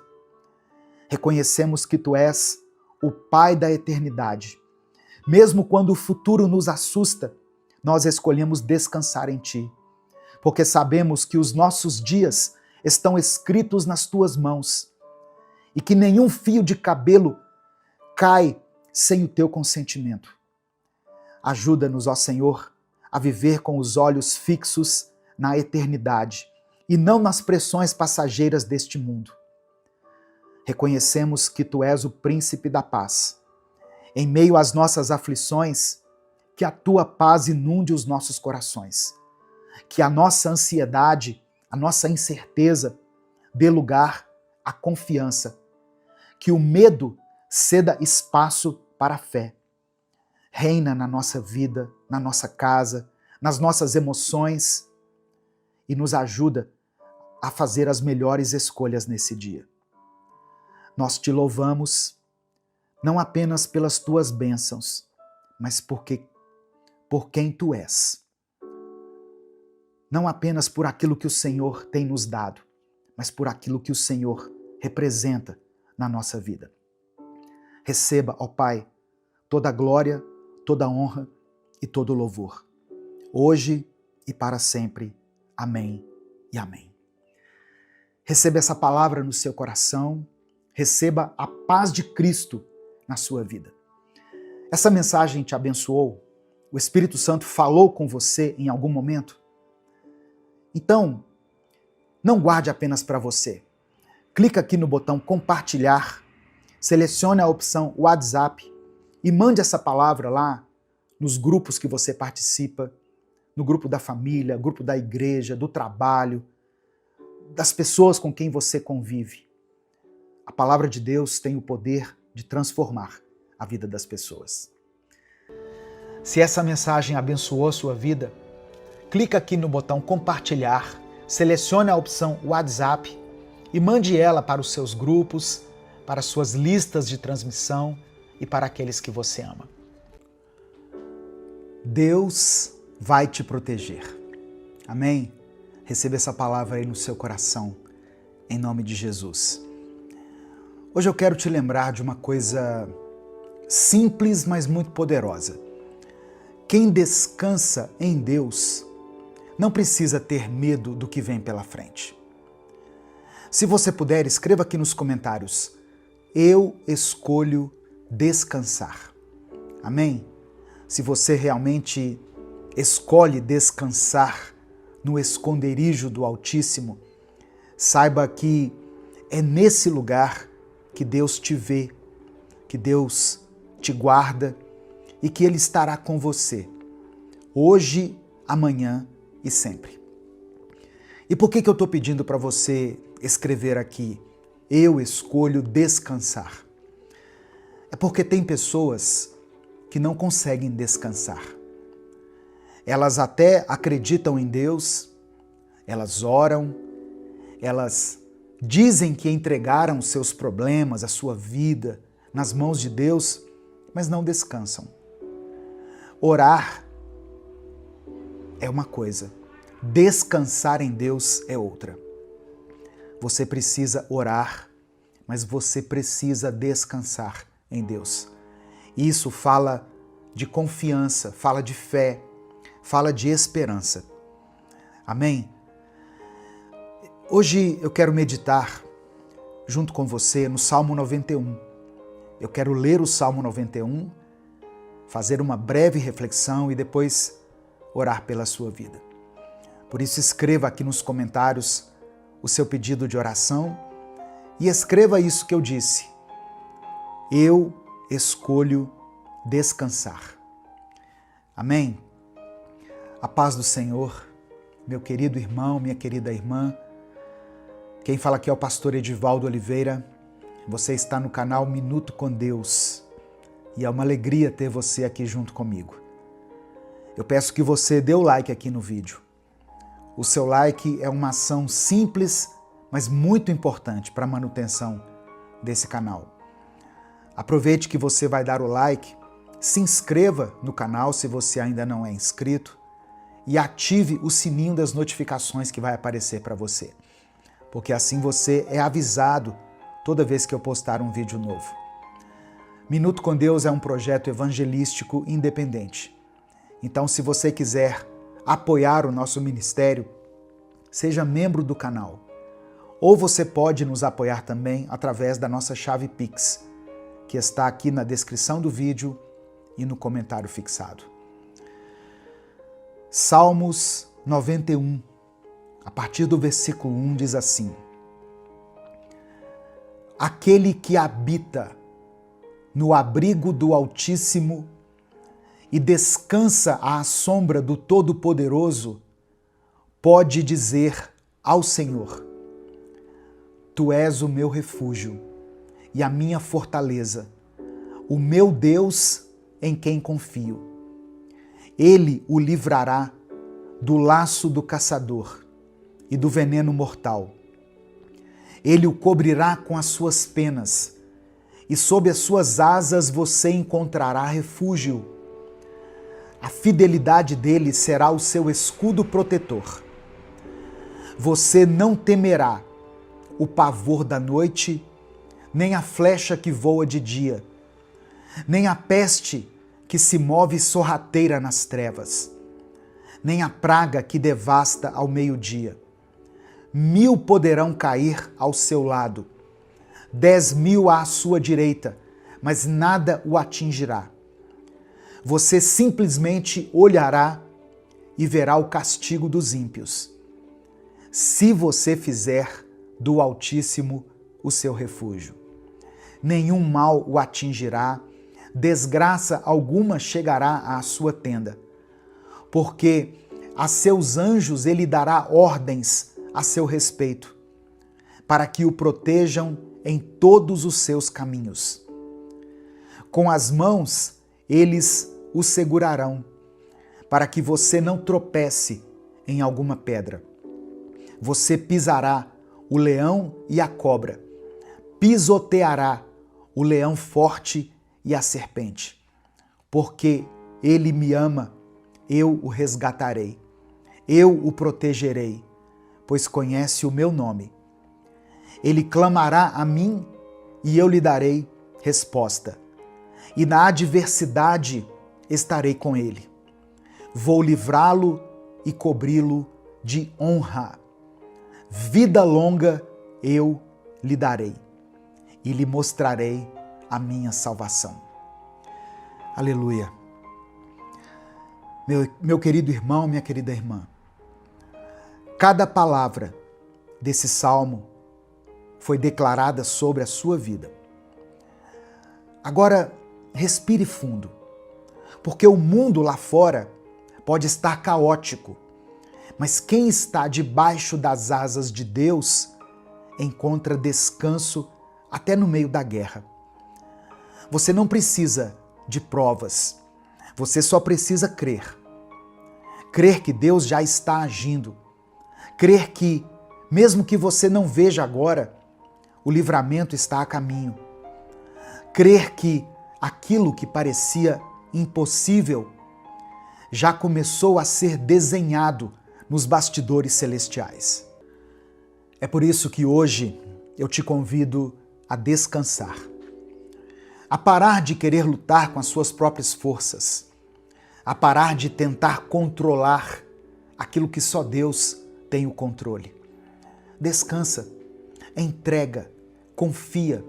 Reconhecemos que Tu és o Pai da eternidade. Mesmo quando o futuro nos assusta, nós escolhemos descansar em Ti, porque sabemos que os nossos dias estão escritos nas Tuas mãos e que nenhum fio de cabelo cai sem o Teu consentimento. Ajuda-nos, ó Senhor, a viver com os olhos fixos na eternidade e não nas pressões passageiras deste mundo. Reconhecemos que Tu és o príncipe da paz. Em meio às nossas aflições, que a Tua paz inunde os nossos corações. Que a nossa ansiedade, a nossa incerteza dê lugar à confiança. Que o medo ceda espaço para a fé. Reina na nossa vida, na nossa casa, nas nossas emoções e nos ajuda a fazer as melhores escolhas nesse dia. Nós Te louvamos, não apenas pelas Tuas bênçãos, mas por quem Tu és. Não apenas por aquilo que o Senhor tem nos dado, mas por aquilo que o Senhor representa na nossa vida. Receba, ó Pai, toda a glória, toda a honra e todo o louvor, hoje e para sempre. Amém e amém. Receba essa palavra no seu coração, receba a paz de Cristo na sua vida. Essa mensagem te abençoou? O Espírito Santo falou com você em algum momento? Então, não guarde apenas para você. Clica aqui no botão compartilhar, selecione a opção WhatsApp e mande essa palavra lá nos grupos que você participa, no grupo da família, grupo da igreja, do trabalho, das pessoas com quem você convive. A palavra de Deus tem o poder de transformar a vida das pessoas. Se essa mensagem abençoou a sua vida, clica aqui no botão compartilhar, selecione a opção WhatsApp e mande ela para os seus grupos, para as suas listas de transmissão e para aqueles que você ama. Deus vai te proteger. Amém? Receba essa palavra aí no seu coração, em nome de Jesus. Hoje eu quero te lembrar de uma coisa simples, mas muito poderosa. Quem descansa em Deus não precisa ter medo do que vem pela frente. Se você puder, escreva aqui nos comentários: eu escolho descansar. Amém? Se você realmente escolhe descansar no esconderijo do Altíssimo, saiba que é nesse lugar que Deus te vê, que Deus te guarda e que Ele estará com você, hoje, amanhã e sempre. E por que eu estou pedindo para você escrever aqui, eu escolho descansar? É porque tem pessoas que não conseguem descansar. Elas até acreditam em Deus, elas oram, elas dizem que entregaram seus problemas, a sua vida nas mãos de Deus, mas não descansam. Orar é uma coisa, descansar em Deus é outra. Você precisa orar, mas você precisa descansar em Deus. Isso fala de confiança, fala de fé, fala de esperança. Amém? Hoje eu quero meditar junto com você no Salmo 91. Eu quero ler o Salmo 91, fazer uma breve reflexão e depois orar pela sua vida. Por isso escreva aqui nos comentários o seu pedido de oração e escreva isso que eu disse. Eu escolho descansar. Amém? A paz do Senhor, meu querido irmão, minha querida irmã. Quem fala aqui é o pastor Edivaldo Oliveira. Você está no canal Minuto com Deus e é uma alegria ter você aqui junto comigo. Eu peço que você dê o like aqui no vídeo. O seu like é uma ação simples, mas muito importante para a manutenção desse canal. Aproveite que você vai dar o like, se inscreva no canal se você ainda não é inscrito e ative o sininho das notificações que vai aparecer para você, porque assim você é avisado toda vez que eu postar um vídeo novo. Minuto com Deus é um projeto evangelístico independente. Então, se você quiser apoiar o nosso ministério, seja membro do canal. Ou você pode nos apoiar também através da nossa chave Pix, que está aqui na descrição do vídeo e no comentário fixado. Salmos 91, a partir do versículo 1, diz assim: Aquele que habita no abrigo do Altíssimo e descansa à sombra do Todo-Poderoso, pode dizer ao Senhor: Tu és o meu refúgio e a minha fortaleza, o meu Deus em quem confio. Ele o livrará do laço do caçador e do veneno mortal. Ele o cobrirá com as suas penas, e sob as suas asas você encontrará refúgio. A fidelidade dele será o seu escudo protetor. Você não temerá o pavor da noite, nem a flecha que voa de dia, nem a peste que se move sorrateira nas trevas, nem a praga que devasta ao meio-dia. 1000 poderão cair ao seu lado, 10.000 à sua direita, mas nada o atingirá. Você simplesmente olhará e verá o castigo dos ímpios, se você fizer do Altíssimo o seu refúgio. Nenhum mal o atingirá, desgraça alguma chegará à sua tenda, porque a seus anjos ele dará ordens a seu respeito, para que o protejam em todos os seus caminhos. Com as mãos eles o segurarão, para que você não tropece em alguma pedra. Você pisará o leão e a cobra, pisoteará o leão forte e a serpente. Porque ele me ama, eu o resgatarei, eu o protegerei, pois conhece o meu nome. Ele clamará a mim e eu lhe darei resposta. E na adversidade estarei com ele. Vou livrá-lo e cobri-lo de honra. Vida longa eu lhe darei e lhe mostrarei a minha salvação. Aleluia. Meu querido irmão, minha querida irmã, cada palavra desse salmo foi declarada sobre a sua vida. Agora, respire fundo, porque o mundo lá fora pode estar caótico, mas quem está debaixo das asas de Deus encontra descanso até no meio da guerra. Você não precisa de provas, você só precisa crer. Crer que Deus já está agindo, crer que, mesmo que você não veja agora, o livramento está a caminho. Crer que aquilo que parecia impossível já começou a ser desenhado nos bastidores celestiais. É por isso que hoje eu te convido a descansar, a parar de querer lutar com as suas próprias forças, a parar de tentar controlar aquilo que só Deus tem o controle. Descansa, entrega, confia,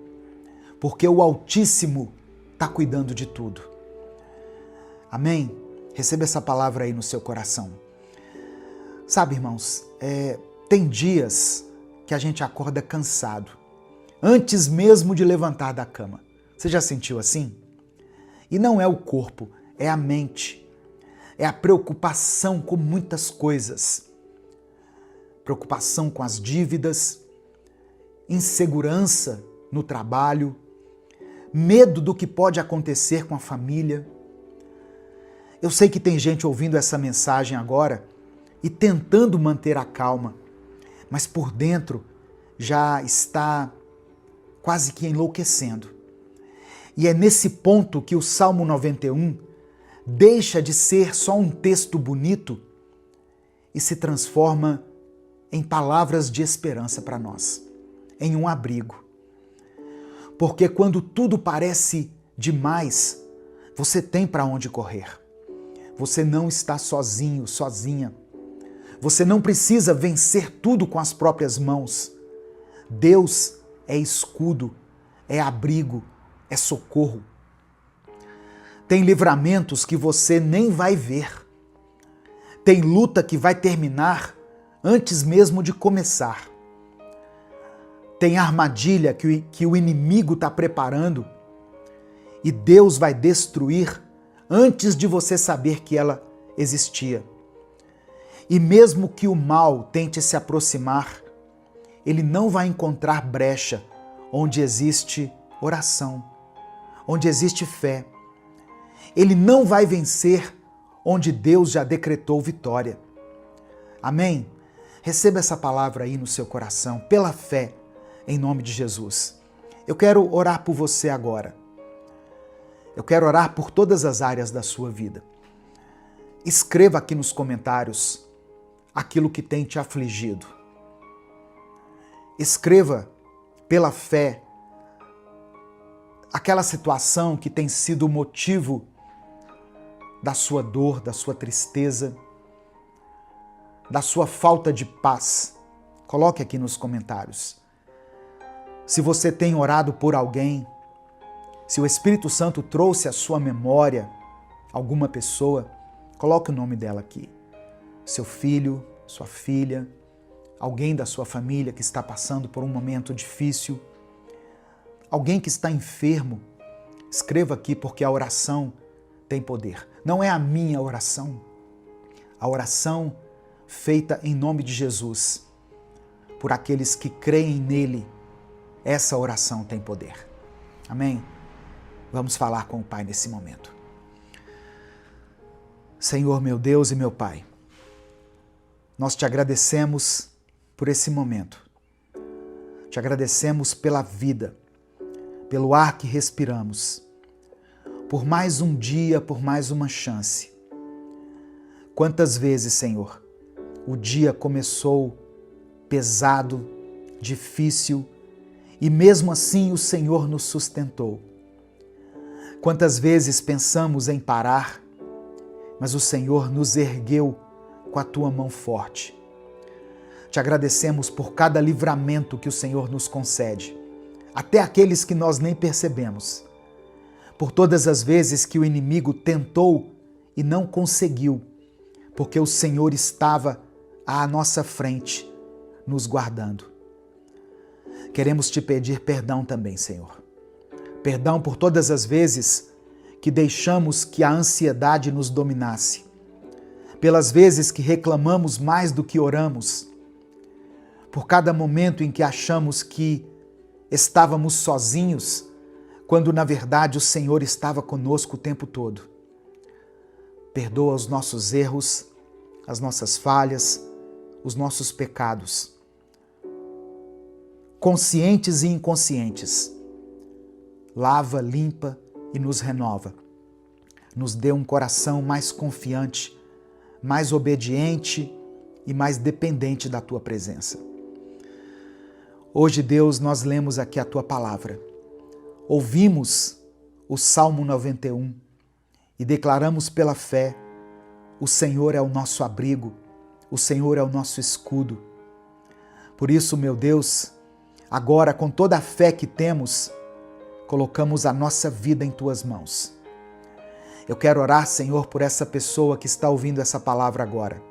porque o Altíssimo está cuidando de tudo. Amém? Receba essa palavra aí no seu coração. Sabe, irmãos, tem dias que a gente acorda cansado, antes mesmo de levantar da cama. Você já sentiu assim? E não é o corpo, é a mente. É a preocupação com muitas coisas. Preocupação com as dívidas, insegurança no trabalho, medo do que pode acontecer com a família. Eu sei que tem gente ouvindo essa mensagem agora e tentando manter a calma, mas por dentro já está quase que enlouquecendo. E é nesse ponto que o Salmo 91 deixa de ser só um texto bonito e se transforma em palavras de esperança para nós, em um abrigo. Porque quando tudo parece demais, você tem para onde correr. Você não está sozinho, sozinha. Você não precisa vencer tudo com as próprias mãos. Deus é escudo, é abrigo, é socorro. Tem livramentos que você nem vai ver. Tem luta que vai terminar antes mesmo de começar. Tem armadilha que o inimigo está preparando e Deus vai destruir antes de você saber que ela existia. E mesmo que o mal tente se aproximar, ele não vai encontrar brecha onde existe oração, onde existe fé. Ele não vai vencer onde Deus já decretou vitória. Amém? Receba essa palavra aí no seu coração, pela fé, em nome de Jesus. Eu quero orar por você agora. Eu quero orar por todas as áreas da sua vida. Escreva aqui nos comentários aquilo que tem te afligido. Escreva pela fé aquela situação que tem sido o motivo da sua dor, da sua tristeza, da sua falta de paz. Coloque aqui nos comentários. Se você tem orado por alguém, se o Espírito Santo trouxe à sua memória alguma pessoa, coloque o nome dela aqui. Seu filho, sua filha, alguém da sua família que está passando por um momento difícil, alguém que está enfermo, escreva aqui porque a oração tem poder. Não é a minha oração, a oração feita em nome de Jesus, por aqueles que creem nele, essa oração tem poder. Amém? Vamos falar com o Pai nesse momento. Senhor, meu Deus e meu Pai, nós te agradecemos por esse momento. Te agradecemos pela vida, pelo ar que respiramos, por mais um dia, por mais uma chance. Quantas vezes, Senhor, o dia começou pesado, difícil, e mesmo assim o Senhor nos sustentou. Quantas vezes pensamos em parar, mas o Senhor nos ergueu com a tua mão forte. Te agradecemos por cada livramento que o Senhor nos concede, até aqueles que nós nem percebemos. Por todas as vezes que o inimigo tentou e não conseguiu, porque o Senhor estava à nossa frente, nos guardando. Queremos te pedir perdão também, Senhor. Perdão por todas as vezes que deixamos que a ansiedade nos dominasse, pelas vezes que reclamamos mais do que oramos, por cada momento em que achamos que estávamos sozinhos, quando na verdade o Senhor estava conosco o tempo todo. Perdoa os nossos erros, as nossas falhas, os nossos pecados, conscientes e inconscientes. Lava, limpa e nos renova. Nos dê um coração mais confiante, mais obediente e mais dependente da Tua presença. Hoje, Deus, nós lemos aqui a Tua palavra. Ouvimos o Salmo 91 e declaramos pela fé: o Senhor é o nosso abrigo, o Senhor é o nosso escudo. Por isso, meu Deus, agora com toda a fé que temos, colocamos a nossa vida em Tuas mãos. Eu quero orar, Senhor, por essa pessoa que está ouvindo essa palavra agora,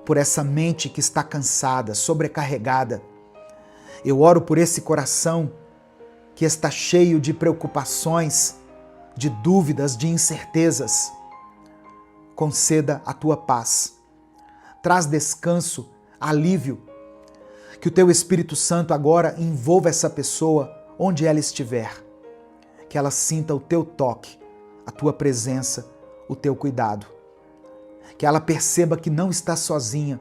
por essa mente que está cansada, sobrecarregada. Eu oro por esse coração que está cheio de preocupações, de dúvidas, de incertezas. Conceda a Tua paz. Traz descanso, alívio. Que o Teu Espírito Santo agora envolva essa pessoa onde ela estiver. Que ela sinta o Teu toque, a Tua presença, o Teu cuidado. Que ela perceba que não está sozinha,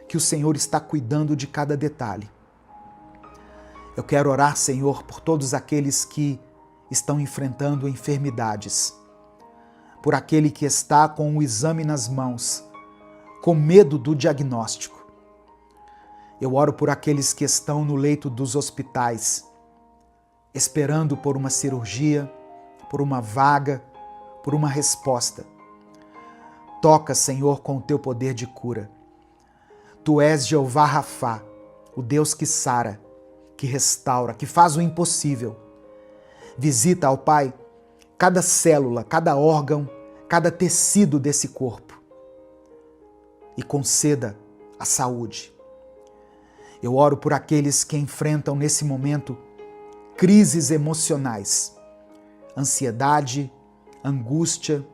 que o Senhor está cuidando de cada detalhe. Eu quero orar, Senhor, por todos aqueles que estão enfrentando enfermidades, por aquele que está com o exame nas mãos, com medo do diagnóstico. Eu oro por aqueles que estão no leito dos hospitais, esperando por uma cirurgia, por uma vaga, por uma resposta. Toca, Senhor, com o Teu poder de cura. Tu és Jeová Rafá, o Deus que sara, que restaura, que faz o impossível. Visita, ó Pai, cada célula, cada órgão, cada tecido desse corpo e conceda a saúde. Eu oro por aqueles que enfrentam nesse momento crises emocionais, ansiedade, angústia,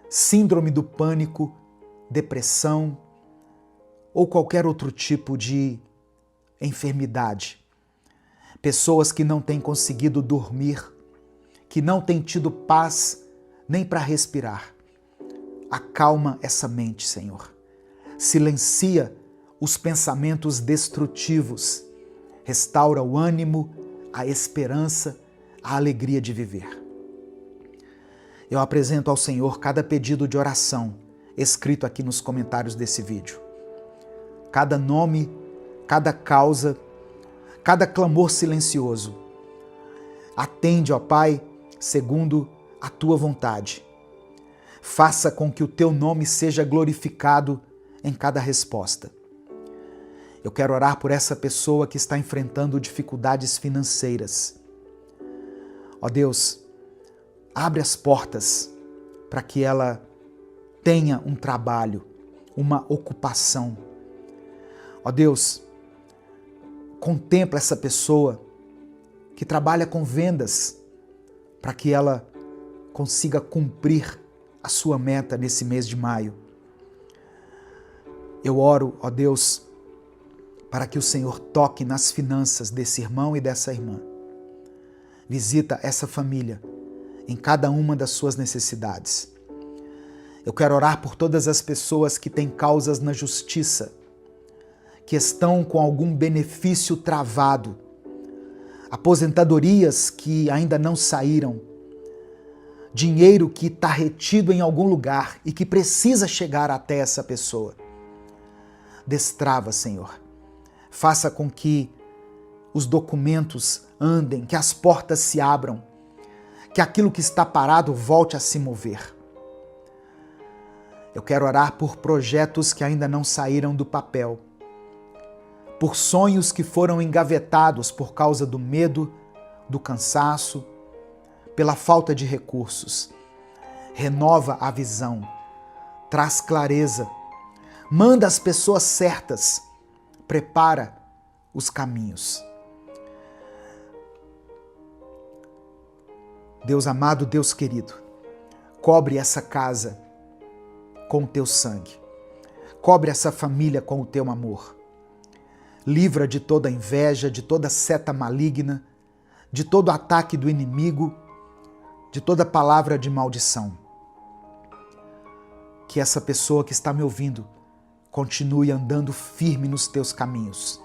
síndrome do pânico, depressão ou qualquer outro tipo de enfermidade. Pessoas que não têm conseguido dormir, que não têm tido paz nem para respirar. Acalma essa mente, Senhor. Silencia os pensamentos destrutivos. Restaura o ânimo, a esperança, a alegria de viver. Eu apresento ao Senhor cada pedido de oração escrito aqui nos comentários desse vídeo. Cada nome, cada causa, cada clamor silencioso. Atende, ó Pai, segundo a Tua vontade. Faça com que o Teu nome seja glorificado em cada resposta. Eu quero orar por essa pessoa que está enfrentando dificuldades financeiras. Ó Deus, abre as portas para que ela tenha um trabalho, uma ocupação. Ó Deus, contempla essa pessoa que trabalha com vendas para que ela consiga cumprir a sua meta nesse mês de maio. Eu oro, ó Deus, para que o Senhor toque nas finanças desse irmão e dessa irmã. Visita essa família em cada uma das suas necessidades. Eu quero orar por todas as pessoas que têm causas na justiça, que estão com algum benefício travado, aposentadorias que ainda não saíram, dinheiro que está retido em algum lugar e que precisa chegar até essa pessoa. Destrava, Senhor. Faça com que os documentos andem, que as portas se abram, que aquilo que está parado volte a se mover. Eu quero orar por projetos que ainda não saíram do papel, por sonhos que foram engavetados por causa do medo, do cansaço, pela falta de recursos. Renova a visão, traz clareza, manda as pessoas certas, prepara os caminhos. Deus amado, Deus querido, cobre essa casa com o Teu sangue, cobre essa família com o Teu amor. Livra de toda inveja, de toda seta maligna, de todo ataque do inimigo, de toda palavra de maldição. Que essa pessoa que está me ouvindo continue andando firme nos Teus caminhos.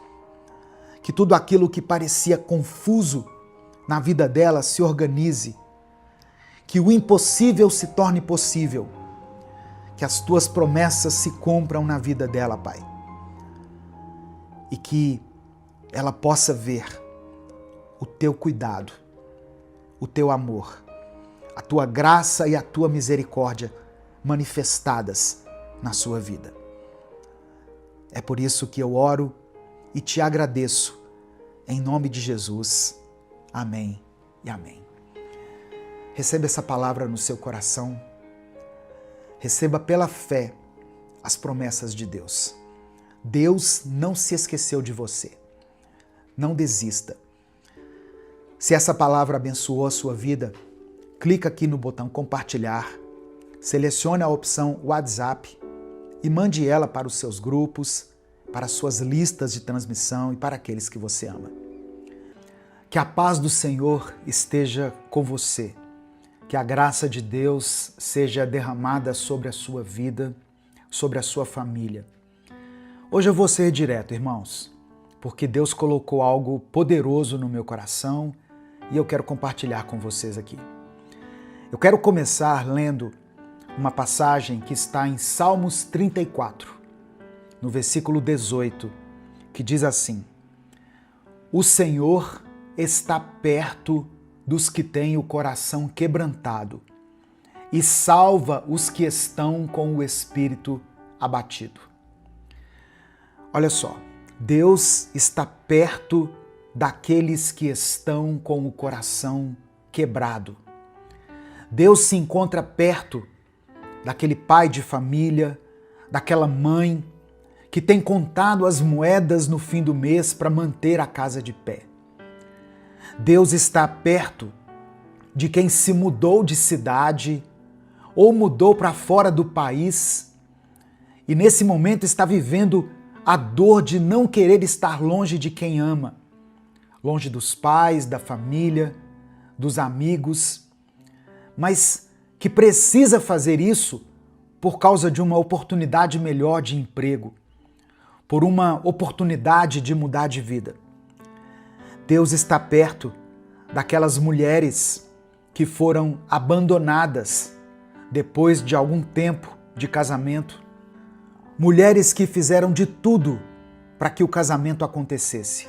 Que tudo aquilo que parecia confuso na vida dela se organize. que o impossível se torne possível, que as tuas promessas se cumpram na vida dela, Pai, e que ela possa ver o teu cuidado, o teu amor, a tua graça e a tua misericórdia manifestadas na sua vida. É por isso que eu oro e te agradeço, em nome de Jesus. Amém e amém. Receba essa palavra no seu coração. Receba pela fé as promessas de Deus. Deus não se esqueceu de você. Não desista. Se essa palavra abençoou a sua vida, clica aqui no botão compartilhar, selecione a opção WhatsApp e mande ela para os seus grupos, para as suas listas de transmissão e para aqueles que você ama. Que a paz do Senhor esteja com você. Que a graça de Deus seja derramada sobre a sua vida, sobre a sua família. Hoje eu vou ser direto, irmãos, porque Deus colocou algo poderoso no meu coração e eu quero compartilhar com vocês aqui. Eu quero começar lendo uma passagem que está em Salmos 34, no versículo 18, que diz assim: O Senhor está perto dos que têm o coração quebrantado e salva os que estão com o espírito abatido. Olha só, Deus está perto daqueles que estão com o coração quebrado. Deus se encontra perto daquele pai de família, daquela mãe que tem contado as moedas no fim do mês para manter a casa de pé. Deus está perto de quem se mudou de cidade ou mudou para fora do país e nesse momento está vivendo a dor de não querer estar longe de quem ama, longe dos pais, da família, dos amigos, mas que precisa fazer isso por causa de uma oportunidade melhor de emprego, por uma oportunidade de mudar de vida. Deus está perto daquelas mulheres que foram abandonadas depois de algum tempo de casamento, mulheres que fizeram de tudo para que o casamento acontecesse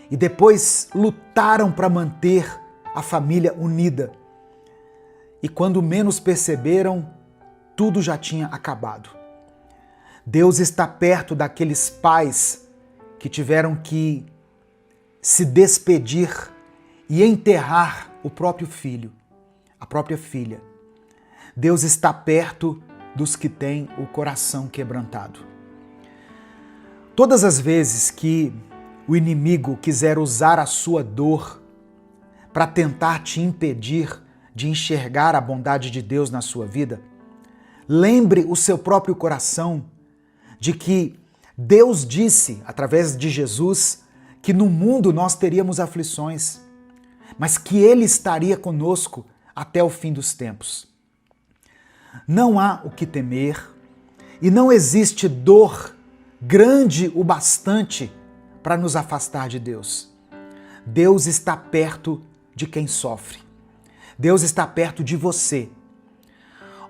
e depois lutaram para manter a família unida. E quando menos perceberam, tudo já tinha acabado. Deus está perto daqueles pais que tiveram que se despedir e enterrar o próprio filho, a própria filha. Deus está perto dos que têm o coração quebrantado. Todas as vezes que o inimigo quiser usar a sua dor para tentar te impedir de enxergar a bondade de Deus na sua vida, lembre o seu próprio coração de que Deus disse, através de Jesus, que no mundo nós teríamos aflições, mas que Ele estaria conosco até o fim dos tempos. Não há o que temer e não existe dor grande o bastante para nos afastar de Deus. Deus está perto de quem sofre. Deus está perto de você.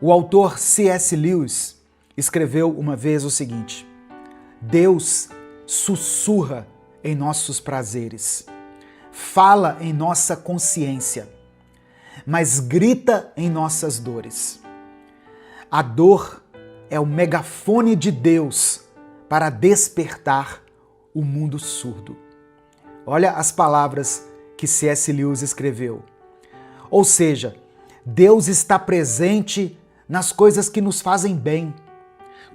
O autor C.S. Lewis escreveu uma vez o seguinte: Deus sussurra em nossos prazeres, fala em nossa consciência, mas grita em nossas dores. A dor é o megafone de Deus para despertar o mundo surdo. Olha as palavras que C.S. Lewis escreveu. Ou seja, Deus está presente nas coisas que nos fazem bem,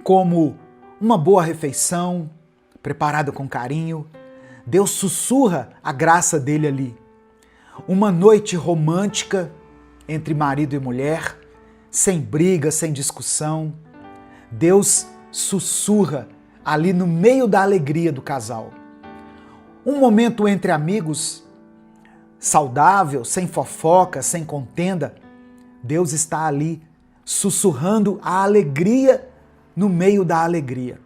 como uma boa refeição, preparada com carinho. Deus sussurra a graça dele ali. Uma noite romântica entre marido e mulher, sem briga, sem discussão. Deus sussurra ali no meio da alegria do casal. Um momento entre amigos, saudável, sem fofoca, sem contenda. Deus está ali sussurrando a alegria no meio da alegria.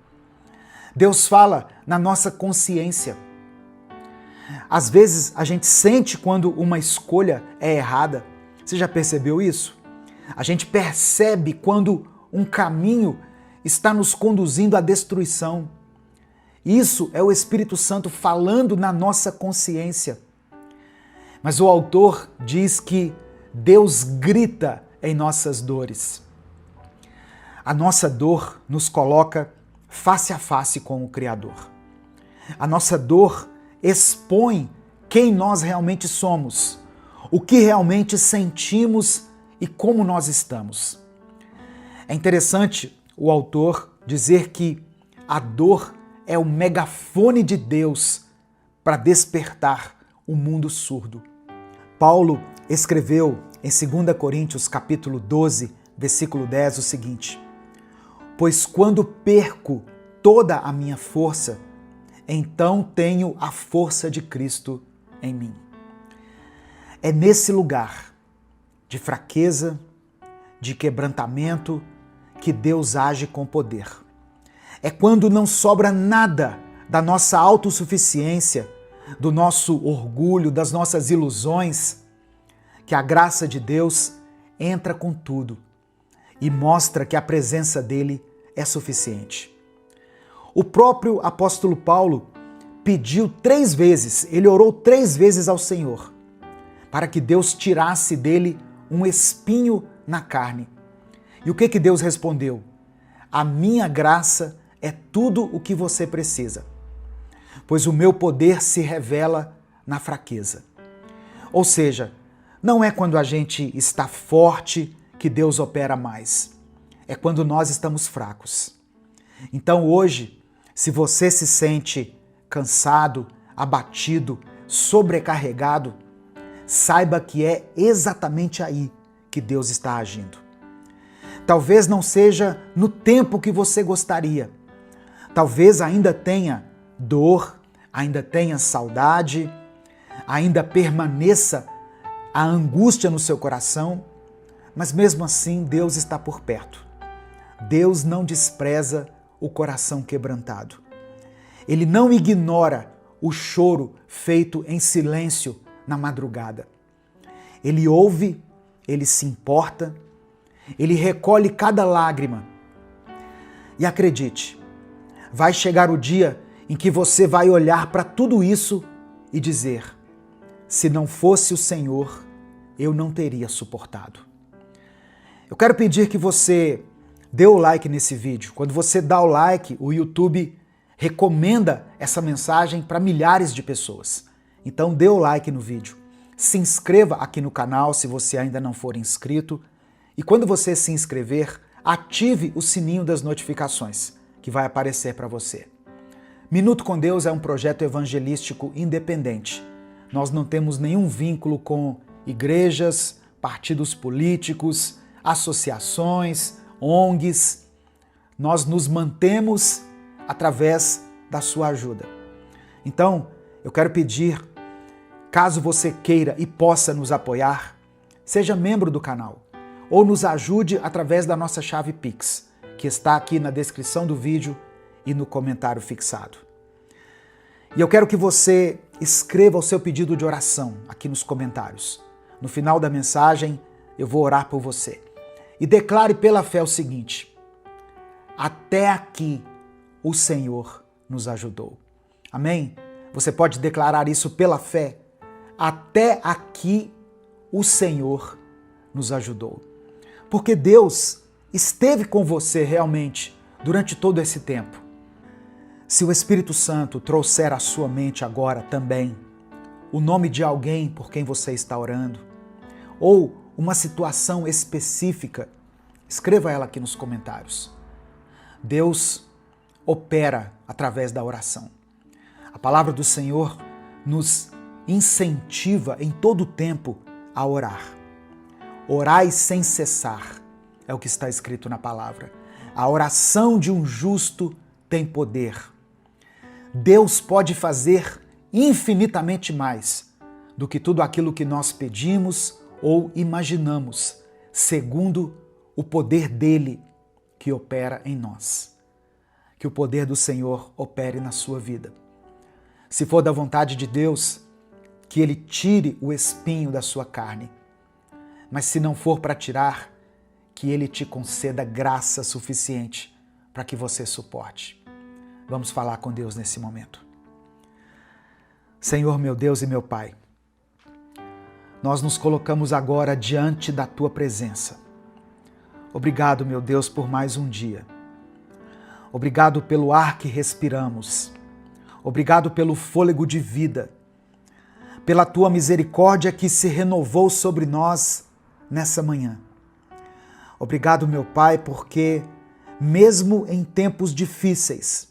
Deus fala na nossa consciência. Às vezes a gente sente quando uma escolha é errada, Você já percebeu isso? A gente percebe quando um caminho está nos conduzindo à destruição. Isso é o Espírito Santo falando na nossa consciência. Mas o autor diz que Deus grita em nossas dores. A nossa dor nos coloca face a face com o Criador. A nossa dor expõe quem nós realmente somos, o que realmente sentimos e como nós estamos. É interessante o autor dizer que a dor é o megafone de Deus para despertar o mundo surdo. Paulo escreveu em 2 Coríntios capítulo 12, versículo 10 o seguinte: pois quando perco toda a minha força, então tenho a força de Cristo em mim. É nesse lugar de fraqueza, de quebrantamento, que Deus age com poder. É quando não sobra nada da nossa autossuficiência, do nosso orgulho, das nossas ilusões, que a graça de Deus entra com tudo e mostra que a presença dele é suficiente. O próprio apóstolo Paulo pediu 3 vezes, ele orou 3 vezes ao Senhor, para que Deus tirasse dele um espinho na carne. E o que Deus respondeu? A minha graça é tudo o que você precisa, pois o meu poder se revela na fraqueza. Ou seja, não é quando a gente está forte que Deus opera mais, é quando nós estamos fracos. Então hoje, se você se sente cansado, abatido, sobrecarregado, saiba que é exatamente aí que Deus está agindo. Talvez não seja no tempo que você gostaria. Talvez ainda tenha dor, ainda tenha saudade, ainda permaneça a angústia no seu coração, mas mesmo assim Deus está por perto. Deus não despreza o coração quebrantado. Ele não ignora o choro feito em silêncio na madrugada. Ele ouve, ele se importa, ele recolhe cada lágrima. E acredite, vai chegar o dia em que você vai olhar para tudo isso e dizer: se não fosse o Senhor, eu não teria suportado. Eu quero pedir que você dê o like nesse vídeo. Quando você dá o like, o YouTube recomenda essa mensagem para milhares de pessoas. Então dê o like no vídeo. Se inscreva aqui no canal se você ainda não for inscrito. E quando você se inscrever, ative o sininho das notificações, que vai aparecer para você. Minuto com Deus é um projeto evangelístico independente. Nós não temos nenhum vínculo com igrejas, partidos políticos, associações, ONGs. Nós nos mantemos através da sua ajuda. Então, eu quero pedir, caso você queira e possa nos apoiar, seja membro do canal ou nos ajude através da nossa chave Pix, que está aqui na descrição do vídeo e no comentário fixado. E eu quero que você escreva o seu pedido de oração aqui nos comentários. No final da mensagem, eu vou orar por você. E declare pela fé o seguinte: até aqui o Senhor nos ajudou. Amém? Você pode declarar isso pela fé. Até aqui o Senhor nos ajudou. Porque Deus esteve com você realmente durante todo esse tempo. Se o Espírito Santo trouxer à sua mente agora também o nome de alguém por quem você está orando, ou uma situação específica, escreva ela aqui nos comentários. Deus opera através da oração. A palavra do Senhor nos incentiva em todo o tempo a orar. Orai sem cessar, é o que está escrito na palavra. A oração de um justo tem poder. Deus pode fazer infinitamente mais do que tudo aquilo que nós pedimos ou imaginamos, segundo o poder dele que opera em nós. Que o poder do Senhor opere na sua vida. Se for da vontade de Deus, que ele tire o espinho da sua carne. mas se não for para tirar, que Ele te conceda graça suficiente para que você suporte. Vamos falar com Deus nesse momento. Senhor, meu Deus e meu Pai, nós nos colocamos agora diante da Tua presença. Obrigado, meu Deus, por mais um dia. Obrigado pelo ar que respiramos. Obrigado pelo fôlego de vida, pela Tua misericórdia que se renovou sobre nós nessa manhã. Obrigado, meu Pai, porque mesmo em tempos difíceis,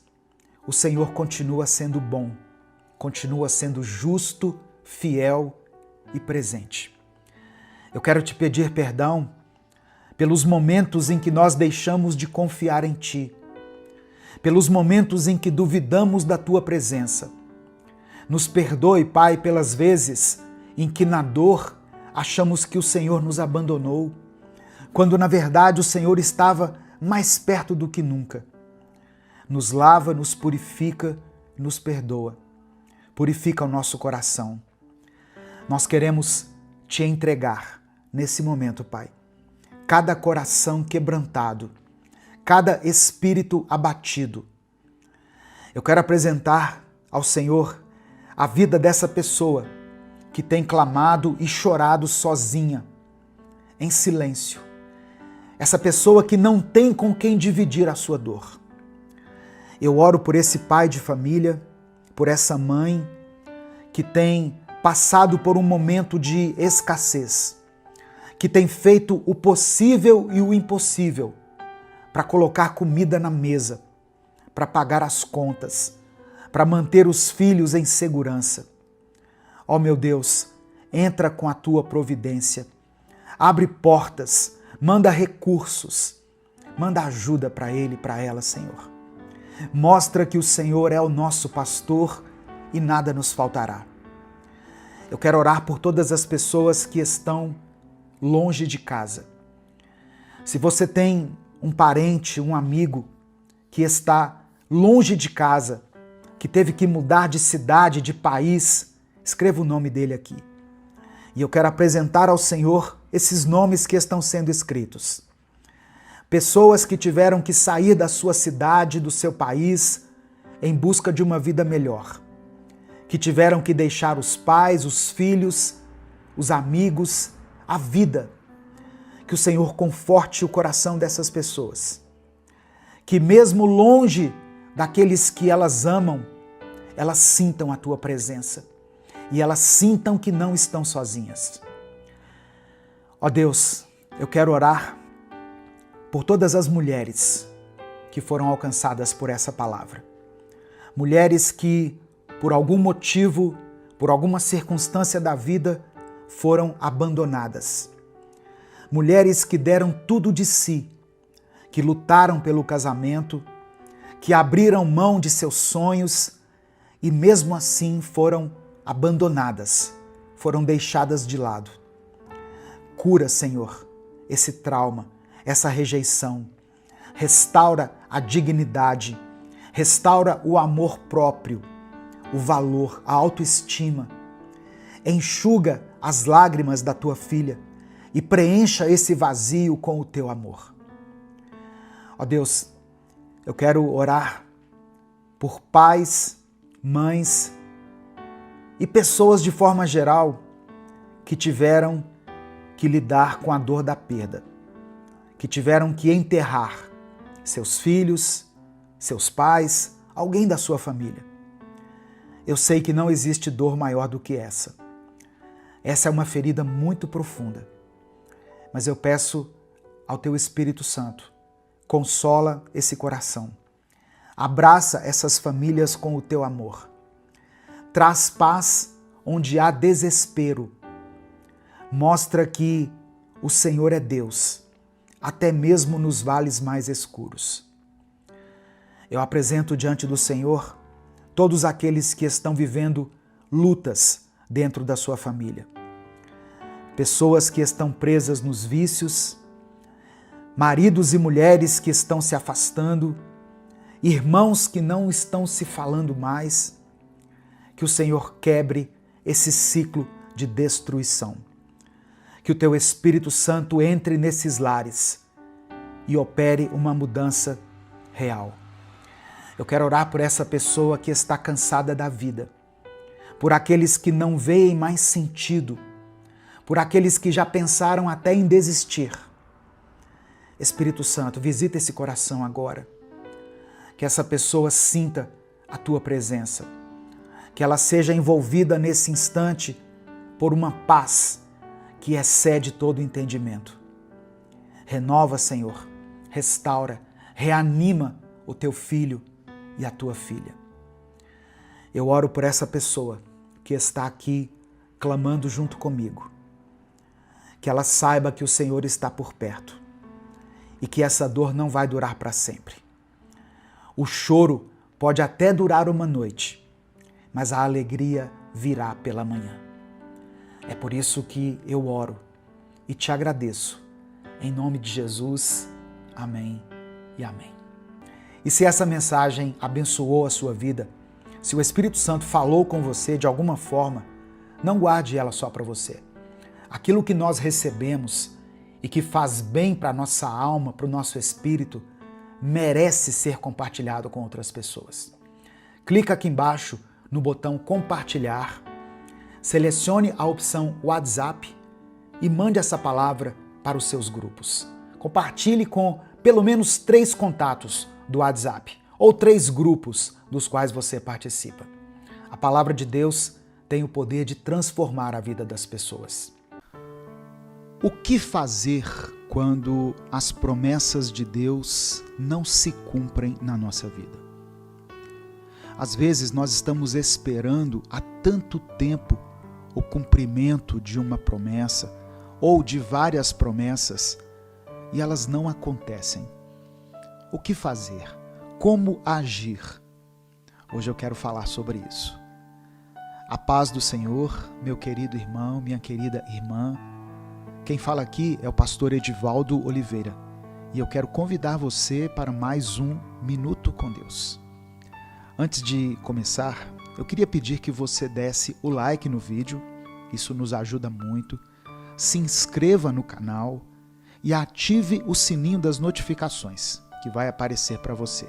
o Senhor continua sendo bom, continua sendo justo, fiel e presente. Eu quero te pedir perdão pelos momentos em que nós deixamos de confiar em Ti, pelos momentos em que duvidamos da Tua presença. Nos perdoe, Pai, pelas vezes em que na dor achamos que o Senhor nos abandonou, quando na verdade o Senhor estava mais perto do que nunca. Nos lava, nos purifica, nos perdoa. Purifica o nosso coração. Nós queremos Te entregar nesse momento, Pai, cada coração quebrantado, cada espírito abatido. Eu quero apresentar ao Senhor a vida dessa pessoa que tem clamado e chorado sozinha, em silêncio. Essa pessoa que não tem com quem dividir a sua dor. Eu oro por esse pai de família, por essa mãe que tem passado por um momento de escassez, que tem feito o possível e o impossível para colocar comida na mesa, para pagar as contas, para manter os filhos em segurança. Ó meu Deus, entra com a Tua providência, abre portas, manda recursos, manda ajuda para ele e para ela, Senhor. Mostra que o Senhor é o nosso pastor e nada nos faltará. Eu quero orar por todas as pessoas que estão longe de casa. Se você tem um parente, um amigo que está longe de casa, que teve que mudar de cidade, de país, escreva o nome dele aqui. E eu quero apresentar ao Senhor esses nomes que estão sendo escritos. Pessoas que tiveram que sair da sua cidade, do seu país, em busca de uma vida melhor. Que tiveram que deixar os pais, os filhos, os amigos, a vida. Que o Senhor conforte o coração dessas pessoas. Que mesmo longe daqueles que elas amam, elas sintam a Tua presença. E elas sintam que não estão sozinhas. Ó Deus, eu quero orar por todas as mulheres que foram alcançadas por essa palavra. Mulheres que, por algum motivo, por alguma circunstância da vida, foram abandonadas. Mulheres que deram tudo de si, que lutaram pelo casamento, que abriram mão de seus sonhos e mesmo assim foram abandonadas, foram deixadas de lado. Cura, Senhor, esse trauma, essa rejeição. Restaura a dignidade, restaura o amor próprio, o valor, a autoestima. Enxuga as lágrimas da Tua filha e preencha esse vazio com o Teu amor. Ó Deus, eu quero orar por pais, mães e pessoas de forma geral que tiveram que lidar com a dor da perda, que tiveram que enterrar seus filhos, seus pais, alguém da sua família. Eu sei que não existe dor maior do que essa. Essa é uma ferida muito profunda. Mas eu peço ao Teu Espírito Santo, consola esse coração. Abraça essas famílias com o Teu amor. Traz paz onde há desespero. Mostra que o Senhor é Deus, até mesmo nos vales mais escuros. Eu apresento diante do Senhor todos aqueles que estão vivendo lutas dentro da sua família. Pessoas que estão presas nos vícios, maridos e mulheres que estão se afastando, irmãos que não estão se falando mais. Que o Senhor quebre esse ciclo de destruição. que o teu Espírito Santo entre nesses lares e opere uma mudança real. Eu quero orar por essa pessoa que está cansada da vida, por aqueles que não veem mais sentido, por aqueles que já pensaram até em desistir. Espírito Santo, visita esse coração agora. Que essa pessoa sinta a tua presença. Que ela seja envolvida nesse instante por uma paz que excede todo o entendimento. Renova, Senhor, restaura, reanima o teu filho e a tua filha. Eu oro por essa pessoa que está aqui clamando junto comigo. Que ela saiba que o Senhor está por perto e que essa dor não vai durar para sempre. O choro pode até durar uma noite, mas a alegria virá pela manhã. É por isso que eu oro e te agradeço. Em nome de Jesus, amém e amém. E se essa mensagem abençoou a sua vida, se o Espírito Santo falou com você de alguma forma, não guarde ela só para você. Aquilo que nós recebemos e que faz bem para a nossa alma, para o nosso espírito, merece ser compartilhado com outras pessoas. Clica aqui embaixo no botão compartilhar, selecione a opção WhatsApp e mande essa palavra para os seus grupos. Compartilhe com pelo menos 3 contatos do WhatsApp ou 3 grupos dos quais você participa. A palavra de Deus tem o poder de transformar a vida das pessoas. O que fazer quando as promessas de Deus não se cumprem na nossa vida? Às vezes nós estamos esperando há tanto tempo o cumprimento de uma promessa ou de várias promessas e elas não acontecem. O que fazer? Como agir? Hoje eu quero falar sobre isso. A paz do Senhor, meu querido irmão, minha querida irmã. Quem fala aqui é o pastor Edivaldo Oliveira e eu quero convidar você para mais um Minuto com Deus. Antes de começar, eu queria pedir que você desse o like no vídeo, isso nos ajuda muito, se inscreva no canal e ative o sininho das notificações que vai aparecer para você.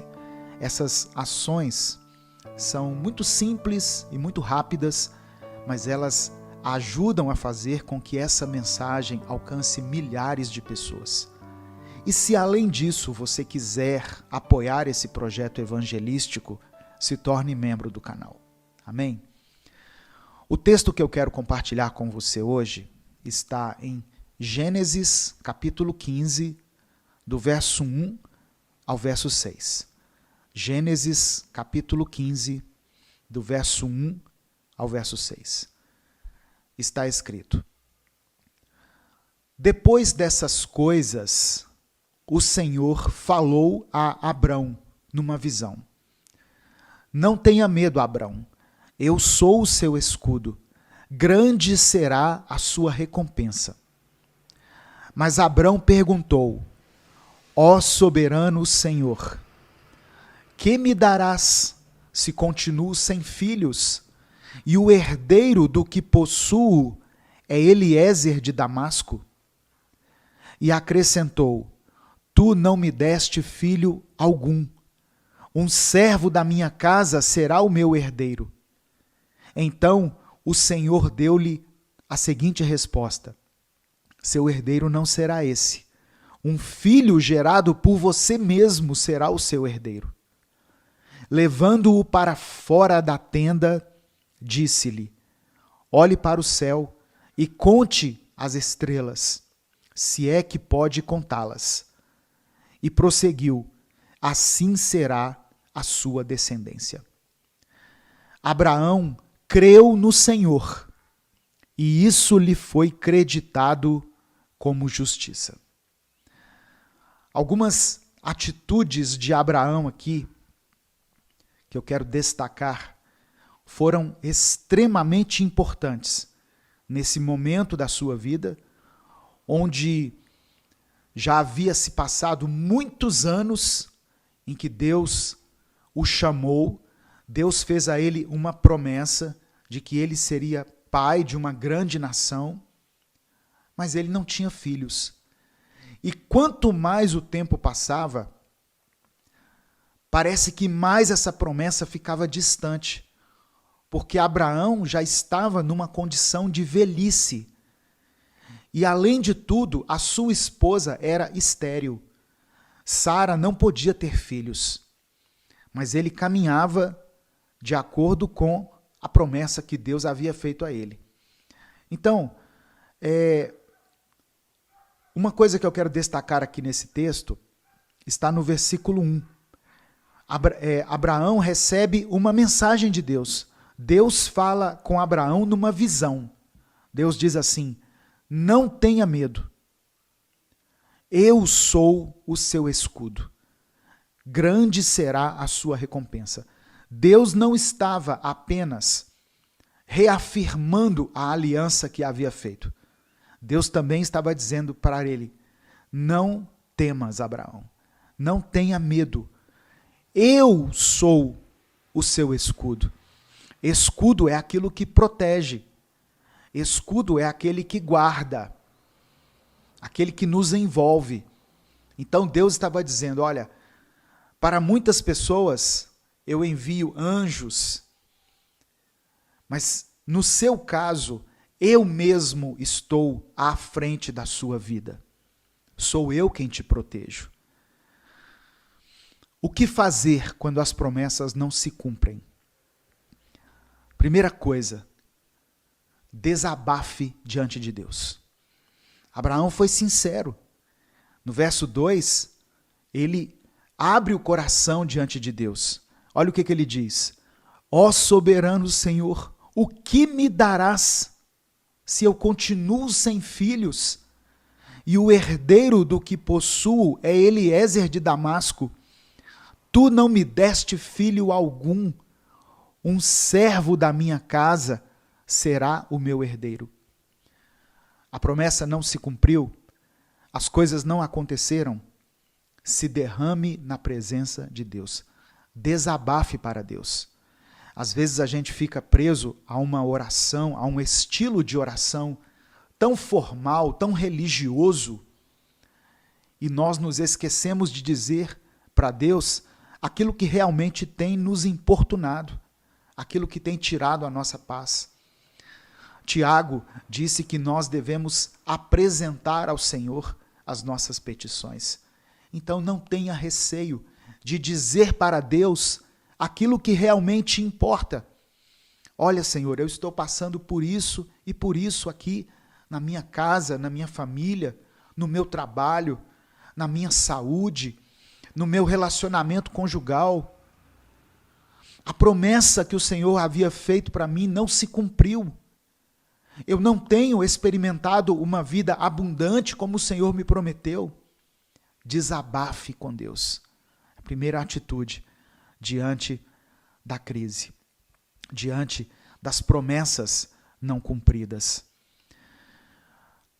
Essas ações são muito simples e muito rápidas, mas elas ajudam a fazer com que essa mensagem alcance milhares de pessoas. E se além disso você quiser apoiar esse projeto evangelístico, se torne membro do canal. Amém? O texto que eu quero compartilhar com você hoje está em Gênesis capítulo 15, do verso 1 ao verso 6. Gênesis capítulo 15, do verso 1 ao verso 6. Está escrito: Depois dessas coisas, o Senhor falou a Abrão numa visão. Não tenha medo, Abrão, eu sou o seu escudo, grande será a sua recompensa. Mas Abrão perguntou: Ó soberano Senhor, que me darás se continuo sem filhos? E o herdeiro do que possuo é Eliezer de Damasco? E acrescentou: Tu não me deste filho algum. Um servo da minha casa será o meu herdeiro. Então o Senhor deu-lhe a seguinte resposta: Seu herdeiro não será esse. Um filho gerado por você mesmo será o seu herdeiro. Levando-o para fora da tenda, disse-lhe: Olhe para o céu e conte as estrelas, se é que pode contá-las. E prosseguiu: Assim será a sua descendência. Abraão creu no Senhor, e isso lhe foi creditado como justiça. Algumas atitudes de Abraão aqui, que eu quero destacar, foram extremamente importantes nesse momento da sua vida, onde já havia se passado muitos anos em que Deus o chamou, Deus fez a ele uma promessa de que ele seria pai de uma grande nação, mas ele não tinha filhos. E quanto mais o tempo passava, parece que mais essa promessa ficava distante, porque Abraão já estava numa condição de velhice. E além de tudo, a sua esposa era estéril. Sara não podia ter filhos, mas ele caminhava de acordo com a promessa que Deus havia feito a ele. Então, uma coisa que eu quero destacar aqui nesse texto está no versículo 1. Abraão recebe uma mensagem de Deus. Deus fala com Abraão numa visão. Deus diz assim: não tenha medo. Eu sou o seu escudo. Grande será a sua recompensa. Deus não estava apenas reafirmando a aliança que havia feito. Deus também estava dizendo para ele: não temas, Abraão. Não tenha medo. Eu sou o seu escudo. Escudo é aquilo que protege. Escudo é aquele que guarda, aquele que nos envolve. Então Deus estava dizendo: olha, para muitas pessoas eu envio anjos, mas no seu caso, eu mesmo estou à frente da sua vida. Sou eu quem te protejo. O que fazer quando as promessas não se cumprem? Primeira coisa, desabafe diante de Deus. Abraão foi sincero. No verso 2, ele abre o coração diante de Deus. Olha o que ele diz: ó soberano Senhor, o que me darás se eu continuo sem filhos? E o herdeiro do que possuo é Eliezer de Damasco. Tu não me deste filho algum, um servo da minha casa será o meu herdeiro. A promessa não se cumpriu, as coisas não aconteceram. Se derrame na presença de Deus. Desabafe para Deus. Às vezes a gente fica preso a uma oração, a um estilo de oração tão formal, tão religioso, e nós nos esquecemos de dizer para Deus aquilo que realmente tem nos importunado, aquilo que tem tirado a nossa paz. Tiago disse que nós devemos apresentar ao Senhor as nossas petições. Então não tenha receio de dizer para Deus aquilo que realmente importa. Olha, Senhor, eu estou passando por isso e por isso aqui na minha casa, na minha família, no meu trabalho, na minha saúde, no meu relacionamento conjugal. A promessa que o Senhor havia feito para mim não se cumpriu. Eu não tenho experimentado uma vida abundante como o Senhor me prometeu. Desabafe com Deus. A primeira atitude diante da crise, diante das promessas não cumpridas.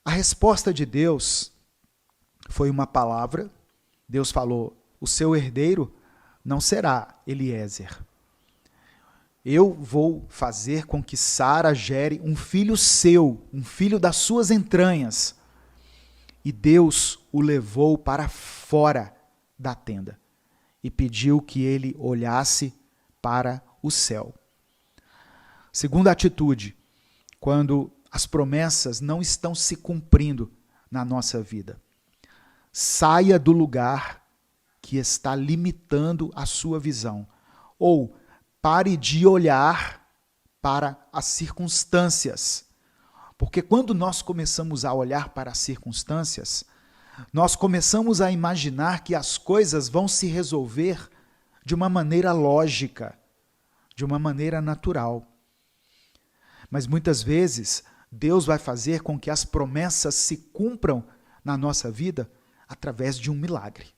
A resposta de Deus foi uma palavra. Deus falou: o seu herdeiro não será Eliezer. Eu vou fazer com que Sara gere um filho seu, um filho das suas entranhas. E Deus o levou para fora da tenda e pediu que ele olhasse para o céu. Segunda atitude, quando as promessas não estão se cumprindo na nossa vida. Saia do lugar que está limitando a sua visão. Ou pare de olhar para as circunstâncias. Porque quando nós começamos a olhar para as circunstâncias, nós começamos a imaginar que as coisas vão se resolver de uma maneira lógica, de uma maneira natural. Mas muitas vezes, Deus vai fazer com que as promessas se cumpram na nossa vida através de um milagre.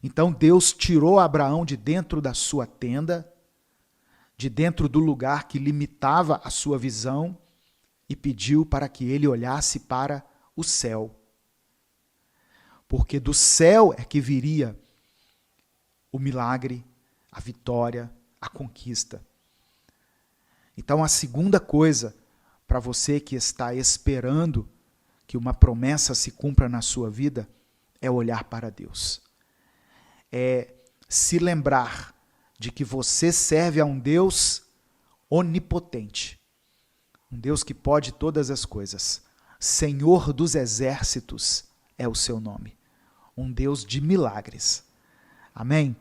Então Deus tirou Abraão de dentro da sua tenda, de dentro do lugar que limitava a sua visão, e pediu para que ele olhasse para o céu. Porque do céu é que viria o milagre, a vitória, a conquista. Então a segunda coisa, para você que está esperando que uma promessa se cumpra na sua vida é olhar para Deus. É se lembrar de que você serve a um Deus onipotente, um Deus que pode todas as coisas. Senhor dos exércitos é o seu nome, um Deus de milagres. Amém?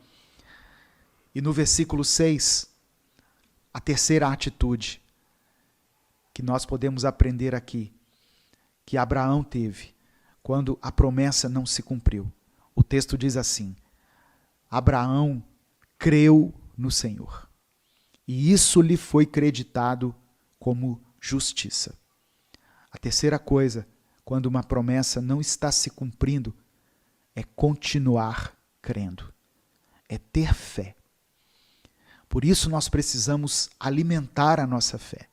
E no versículo 6, a terceira atitude que nós podemos aprender aqui, que Abraão teve quando a promessa não se cumpriu. O texto diz assim: Abraão creu no Senhor, e isso lhe foi creditado como justiça. A terceira coisa, quando uma promessa não está se cumprindo, é continuar crendo, é ter fé. Por isso nós precisamos alimentar a nossa fé.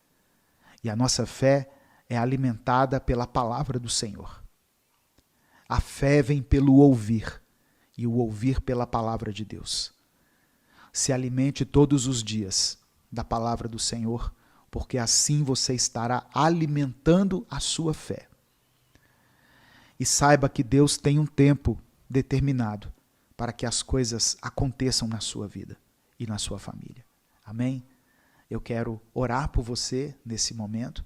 E a nossa fé é alimentada pela palavra do Senhor. A fé vem pelo ouvir, e o ouvir pela palavra de Deus. Se alimente todos os dias da palavra do Senhor, porque assim você estará alimentando a sua fé. E saiba que Deus tem um tempo determinado para que as coisas aconteçam na sua vida e na sua família. Amém? Eu quero orar por você nesse momento.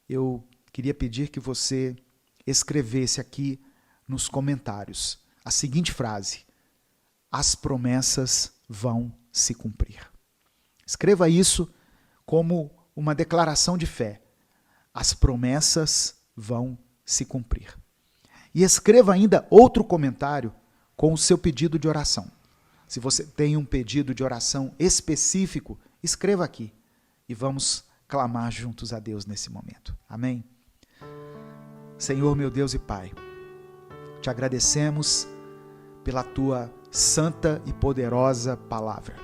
Eu queria pedir que você escrevesse aqui nos comentários a seguinte frase: as promessas vão se cumprir. Escreva isso como uma declaração de fé. As promessas vão se cumprir. E escreva ainda outro comentário com o seu pedido de oração. Se você tem um pedido de oração específico, escreva aqui e vamos clamar juntos a Deus nesse momento. Amém? Senhor, meu Deus e Pai, te agradecemos pela tua santa e poderosa palavra,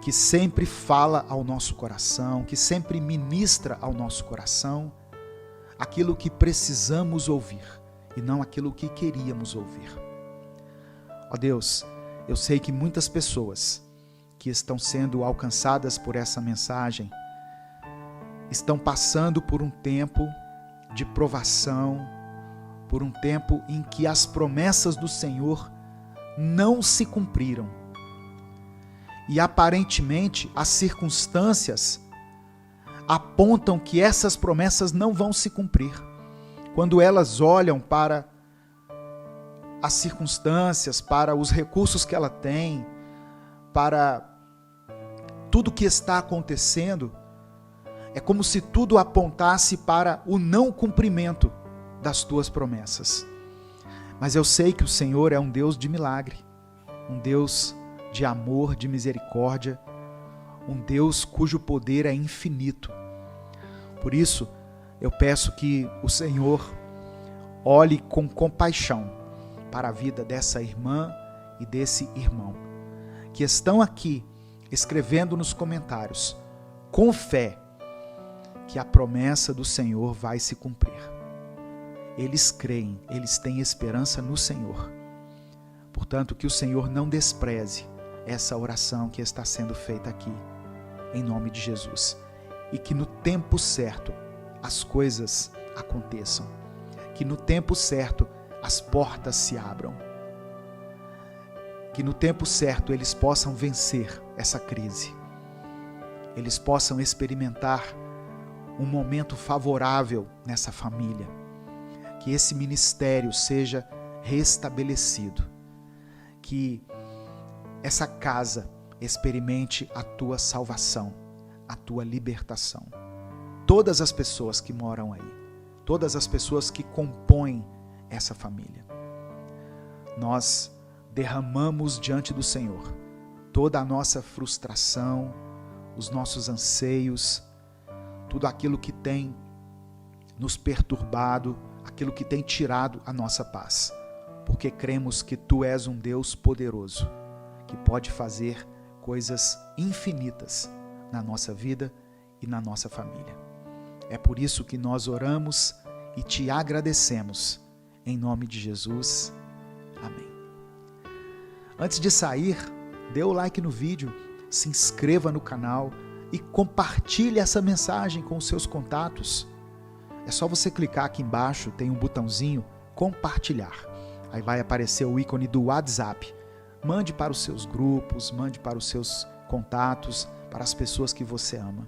que sempre fala ao nosso coração, que sempre ministra ao nosso coração aquilo que precisamos ouvir e não aquilo que queríamos ouvir. Ó Deus, eu sei que muitas pessoas que estão sendo alcançadas por essa mensagem estão passando por um tempo de provação, por um tempo em que as promessas do Senhor não se cumpriram. E aparentemente as circunstâncias apontam que essas promessas não vão se cumprir. Quando elas olham para as circunstâncias, para os recursos que ela tem, para tudo que está acontecendo, é como se tudo apontasse para o não cumprimento das tuas promessas. Mas eu sei que o Senhor é um Deus de milagre, um Deus de amor, de misericórdia, um Deus cujo poder é infinito. Por isso, eu peço que o Senhor olhe com compaixão para a vida dessa irmã e desse irmão, que estão aqui escrevendo nos comentários, com fé, que a promessa do Senhor vai se cumprir. Eles creem, eles têm esperança no Senhor. Portanto, que o Senhor não despreze essa oração que está sendo feita aqui, em nome de Jesus. E que no tempo certo as coisas aconteçam. Que no tempo certo as portas se abram. Que no tempo certo eles possam vencer essa crise. Eles possam experimentar um momento favorável nessa família. Que esse ministério seja restabelecido. Que essa casa experimente a tua salvação, a tua libertação. Todas as pessoas que moram aí, todas as pessoas que compõem essa família. Nós derramamos diante do Senhor toda a nossa frustração, os nossos anseios, tudo aquilo que tem nos perturbado, aquilo que tem tirado a nossa paz, porque cremos que Tu és um Deus poderoso, que pode fazer coisas infinitas na nossa vida e na nossa família. É por isso que nós oramos e Te agradecemos, em nome de Jesus. Amém. Antes de sair, dê o like no vídeo, se inscreva no canal e compartilhe essa mensagem com os seus contatos. É só você clicar aqui embaixo, tem um botãozinho compartilhar. Aí vai aparecer o ícone do WhatsApp. Mande para os seus grupos, mande para os seus contatos, para as pessoas que você ama.